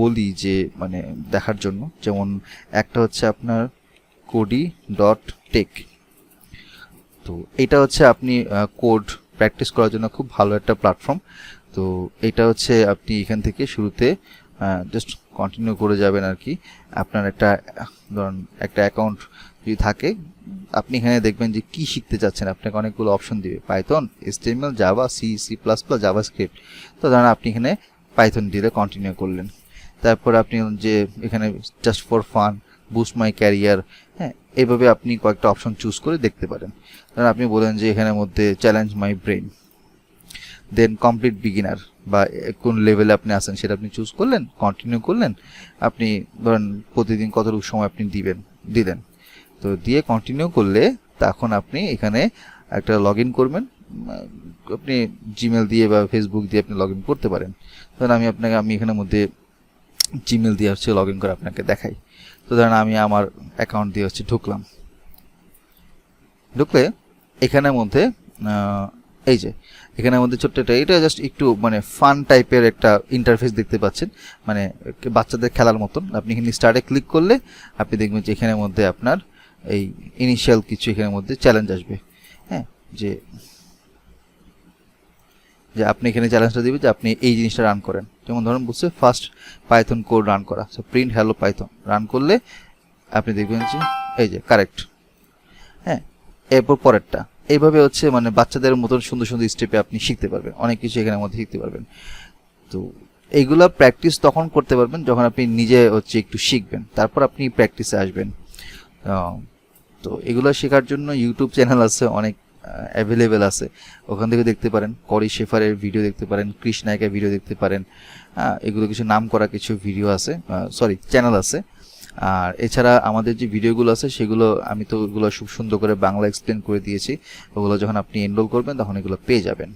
বলি যে মানে দেখার জন্য। যেমন একটা হচ্ছে আপনার kodi.tech। তো এটা হচ্ছে আপনি কোড প্র্যাকটিস করার জন্য খুব ভালো একটা প্ল্যাটফর্ম। তো এটা হচ্ছে আপনি এখান থেকে শুরুতে জাস্ট কন্টিনিউ করে যাবেন আর কি। আপনার একটা ধরুন একটা অ্যাকাউন্ট যদি থাকে, আপনি এখানে দেখবেন যে কি শিখতে চাচ্ছেন, আপনাকে অনেকগুলো অপশন দিবে, Python, HTML, Java, C plus plus, JavaScript. তো ধরুন আপনি এখানে পাইথন দিলে কন্টিনিউ করলেন। তারপর আপনি যে এখানে just for fun, boost my career, হ্যাঁ, এইভাবে আপনি কয়েকটা অপশন চুজ করে দেখতে পারেন। ধরুন আপনি বলেন যে এখানের মধ্যে challenge my brain, then complete beginner, বা কোন লেভেলে আপনি আছেন সেটা আপনি চুজ করলেন, কন্টিনিউ করলেন। আপনি ধরেন প্রতিদিন কতটুকু সময় আপনি দিলেন। তো দিয়ে কন্টিনিউ করলে তখন আপনি এখানে একটা লগ ইন করবেন। আপনি জিমেল দিয়ে বা ফেসবুক দিয়ে আপনি লগ ইন করতে পারেন। ধরেন আমি এখানের মধ্যে জিমেল দিয়ে হচ্ছে লগ ইন করে আপনাকে দেখাই। তো ধরেন আমি আমার অ্যাকাউন্ট দিয়ে হচ্ছে ঢুকলে এখানের মধ্যে এই যে এখানের মধ্যে ছোট্ট এটা জাস্ট একটু মানে ফান টাইপের একটা ইন্টারফেস দেখতে পাচ্ছেন, মানে বাচ্চাদের খেলার মতন। আপনি এখানে স্টার্টে ক্লিক করলে আপনি দেখবেন যে এখানের মধ্যে আপনার এই ইনিশিয়াল কিছু এখানের মধ্যে চ্যালেঞ্জ আসবে। হ্যাঁ, যে আপনি এখানে চ্যালেঞ্জটা দিবে যে আপনি এই জিনিসটা রান করেন। যেমন ধরুন বলছে ফার্স্ট পাইথন কোড রান করা, so print hello Python run করলে আপনি দেখবেন যে এই যে কারেক্ট। হ্যাঁ, এরপর পরেরটা এইভাবে হচ্ছে মানে বাচ্চাদের মতন সুন্দর সুন্দর স্টেপে আপনি শিখতে পারবেন, অনেক কিছু এখানের মধ্যে শিখতে পারবেন। তো এইগুলা প্র্যাকটিস তখন করতে পারবেন যখন আপনি নিজে হচ্ছে একটু শিখবেন, তারপর আপনি প্র্যাকটিসে আসবেন। তো এগুলো শেখার জন্য ইউটিউব চ্যানেল আছে, অনেক অ্যাভেলেবেল আছে, ওখান থেকে দেখতে পারেন। করি শেফারের ভিডিও দেখতে পারেন, কৃষ নায়কের ভিডিও দেখতে পারেন। এগুলো কিছু নাম করা কিছু ভিডিও আছে, চ্যানেল আছে। আর এছাড়া আমাদের যে ভিডিওগুলো আছে সেগুলো আমি তো ওগুলো খুব সুন্দর করে বাংলা এক্সপ্লেন করে দিয়েছি, ওগুলো যখন আপনি এনরোল করবেন তখন এগুলো পেয়ে যাবেন।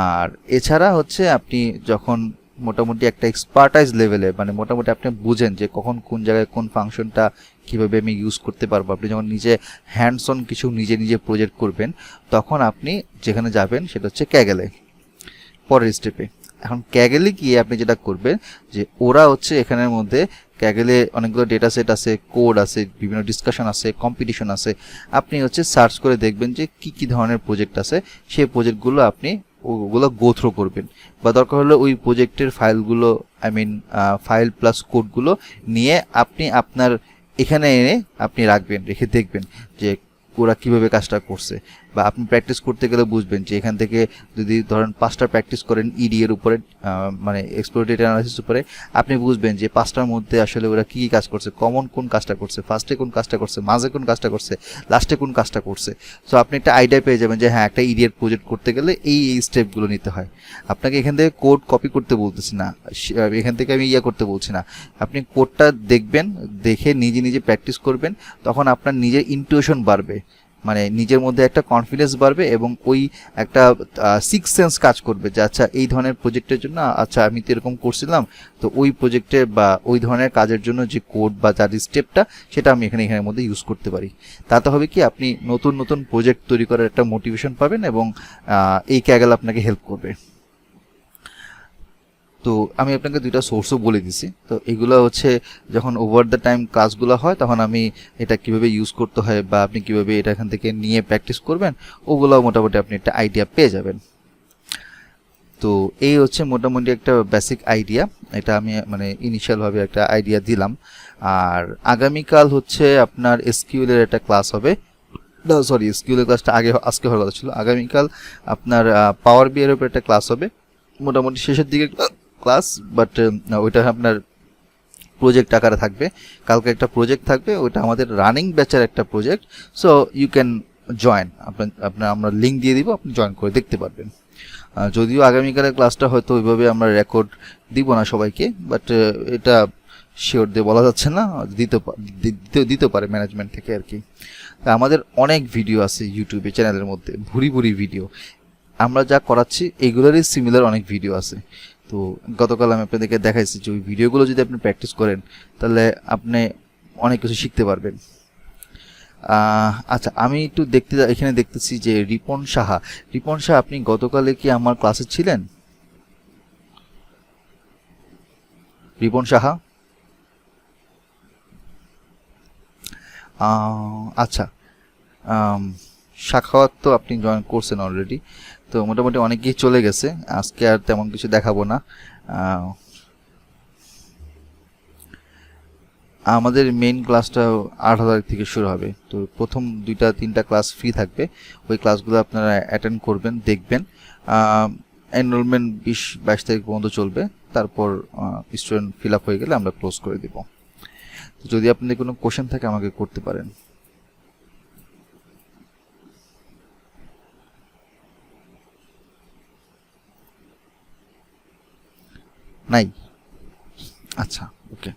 আর এছাড়া হচ্ছে আপনি যখন মোটামুটি একটা এক্সপার্টাইজ লেভেলে, মানে মোটামুটি আপনি বুঝেন যে কখন কোন জায়গায় কোন ফাংশনটা কীভাবে আমি ইউজ করতে পারবো, আপনি যখন নিজে হ্যান্ডস অন কিছু নিজে প্রজেক্ট করবেন, তখন আপনি যেখানে যাবেন সেটা হচ্ছে ক্যাগেলে, পরের স্টেপে। এখন ক্যাগেলে গিয়ে আপনি যেটা করবেন যে ওরা হচ্ছে এখানের মধ্যে ক্যাগেলে অনেকগুলো ডেটা সেট আছে, কোড আছে, বিভিন্ন ডিসকাশন আছে, কম্পিটিশন আছে। আপনি হচ্ছে সার্চ করে দেখবেন যে কি ধরনের প্রজেক্ট আছে, সেই প্রজেক্টগুলো আপনি ওগুলো গো থ্রু করবেন, বা দরকার হলে ওই প্রজেক্টের ফাইলগুলো ফাইল প্লাস কোডগুলো নিয়ে আপনি আপনার এখানে এনে আপনি রেখে দেখবেন যে ওরা কীভাবে কাজটা করছে। বা আপনি প্র্যাকটিস করতে গেলে বুঝবেন যে এখান থেকে যদি ধরেন 5টা প্র্যাকটিস করেন ইডি এর উপরে, মানে এক্সপ্লোরেটেড অ্যানালাইসিস উপরে, আপনি বুঝবেন যে 5টার মধ্যে আসলে ওরা কী কাজ করছে, কমন কোন কাজটা করছে, ফার্স্টে কোন কাজটা করছে, মাঝে কোন কাজটা করছে, লাস্টে কোন কাজটা করছে। সো আপনি একটা আইডিয়া পেয়ে যাবেন যে হ্যাঁ, একটা ইডিএর প্রজেক্ট করতে গেলে এই স্টেপগুলো নিতে হয়। আপনাকে এখান থেকে কোড কপি করতে বলতেছি না, এখান থেকে আমি করতে বলছি না। আপনি কোডটা দেখবেন, দেখে নিজে প্র্যাকটিস করবেন, তখন আপনার নিজের ইনটিউশন বাড়বে, মানে নিজের মধ্যে একটা কনফিডেন্স বাড়বে এবং ওই একটা সিক্স সেন্স কাজ করবে যে আচ্ছা এই ধরনের প্রজেক্টের জন্য আচ্ছা আমি তো এরকম করছিলাম, তো ওই প্রজেক্টে বা ওই ধরনের কাজের জন্য যে কোড বা যার স্টেপটা সেটা আমি এখানের মধ্যে ইউজ করতে পারি। তাতে হবে কি আপনি নতুন প্রজেক্ট তৈরি করার একটা মোটিভেশন পাবেন এবং এই ক্যাগেল আপনাকে হেল্প করবে। তো আমি আপনাকে দুইটা সোর্সও বলে দিছি। তো এগুলো হচ্ছে যখন ওভার দ্য টাইম ক্লাসগুলো হয় তখন আমি এটা কিভাবে ইউজ করতে হয় বা আপনি কিভাবে এটা এখান থেকে নিয়ে প্র্যাকটিস করবেন ওগুলো মোটামুটি আপনি একটা আইডিয়া পেয়ে যাবেন। তো এই হচ্ছে মোটামুটি একটা বেসিক আইডিয়া, এটা আমি মানে ইনিশিয়ালভাবে একটা আইডিয়া দিলাম। আর আগামীকাল হচ্ছে আপনার এসকিউএল এর একটা ক্লাস হবে, না সরি এসকিউএল এর ক্লাসটা আজকে হওয়ার কথা ছিল। আগামীকাল আপনার পাওয়ার বি এর উপর একটা ক্লাস হবে, মোটামুটি শেষের দিকে ক্লাস, বাট ওইটা আপনার প্রজেক্ট আকারে থাকবে। কালকে একটা প্রজেক্ট থাকবে, ওইটা আমাদের রানিং ব্যাচের একটা project. So you can join, আপনার আমরা লিঙ্ক দিয়ে দিব, আপনি জয়েন করে দেখতে পারবেন। যদিও আগামীকালের ক্লাসটা হয়তো ওইভাবে আমরা রেকর্ড দিব না সবাইকে, বাট এটা শিওর দিয়ে বলা যাচ্ছে না, দিতে পারে ম্যানেজমেন্ট থেকে আর কি। আমাদের অনেক ভিডিও আছে ইউটিউবে চ্যানেলের মধ্যে, ভুরি ভুরি ভিডিও। আমরা যা করাচ্ছি এগুলোরই সিমিলার অনেক ভিডিও আছে। তো গতকাল আমি আপনাদেরকে দেখাইছি যে ওই ভিডিওগুলো যদি আপনি প্র্যাকটিস করেন তাহলে আপনি অনেক কিছু শিখতে পারবেন। আচ্ছা, আমি একটু এখানে দেখতেছি যে রিপন সাহা, আপনি গতকালে কি আমার ক্লাসে ছিলেন? রিপন সাহা, আচ্ছা, সাখাওয়াত তো আপনি জয়েন করছেন অলরেডি, তো মোটামুটি অনেকেই চলে গেছে, আজকে আর তেমন কিছু দেখাবো না। আমাদের মেইন ক্লাসটা 8 থেকে শুরু হবে, তো প্রথম 2-3টা ক্লাস ফ্রি থাকবে, ওই ক্লাসগুলো আপনারা অ্যাটেন্ড করবেন, দেখবেন। এনরোলমেন্ট 20-22 তারিখ পর্যন্ত চলবে, তারপর স্টুডেন্ট ফিল আপ হয়ে গেলে আমরা ক্লোজ করে দেব। যদি আপনাদের কোনো কোশ্চেন থাকে আমাকে করতে পারেন। নাই? আচ্ছা, ওকে।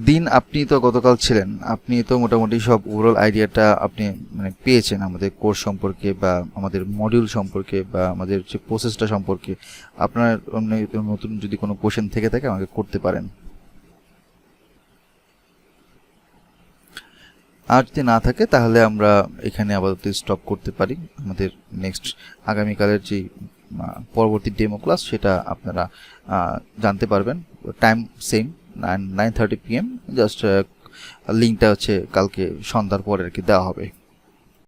দিন, আপনি তো গতকাল ছিলেন, আপনি তো মোটামুটি সব ওভারঅল আইডিয়াটা আপনি মানে পেয়েছেন আমাদের কোর্স সম্পর্কে বা আমাদের মডিউল সম্পর্কে বা আমাদের যে প্রসেসটা সম্পর্কে। আপনার নতুন যদি কোনো কোশ্চেন থেকে থাকে আমাকে করতে পারেন, আর যদি না থাকে তাহলে আমরা এখানে আপাতত স্টপ করতে পারি। আমাদের নেক্সট আগামীকালের যে পরবর্তী ডেমো ক্লাস সেটা আপনারা জানতে পারবেন, টাইম সেম 9:30 PM, জাস্ট লিঙ্কটা হচ্ছে কালকে সন্ধ্যার পরে আর কি দেওয়া হবে।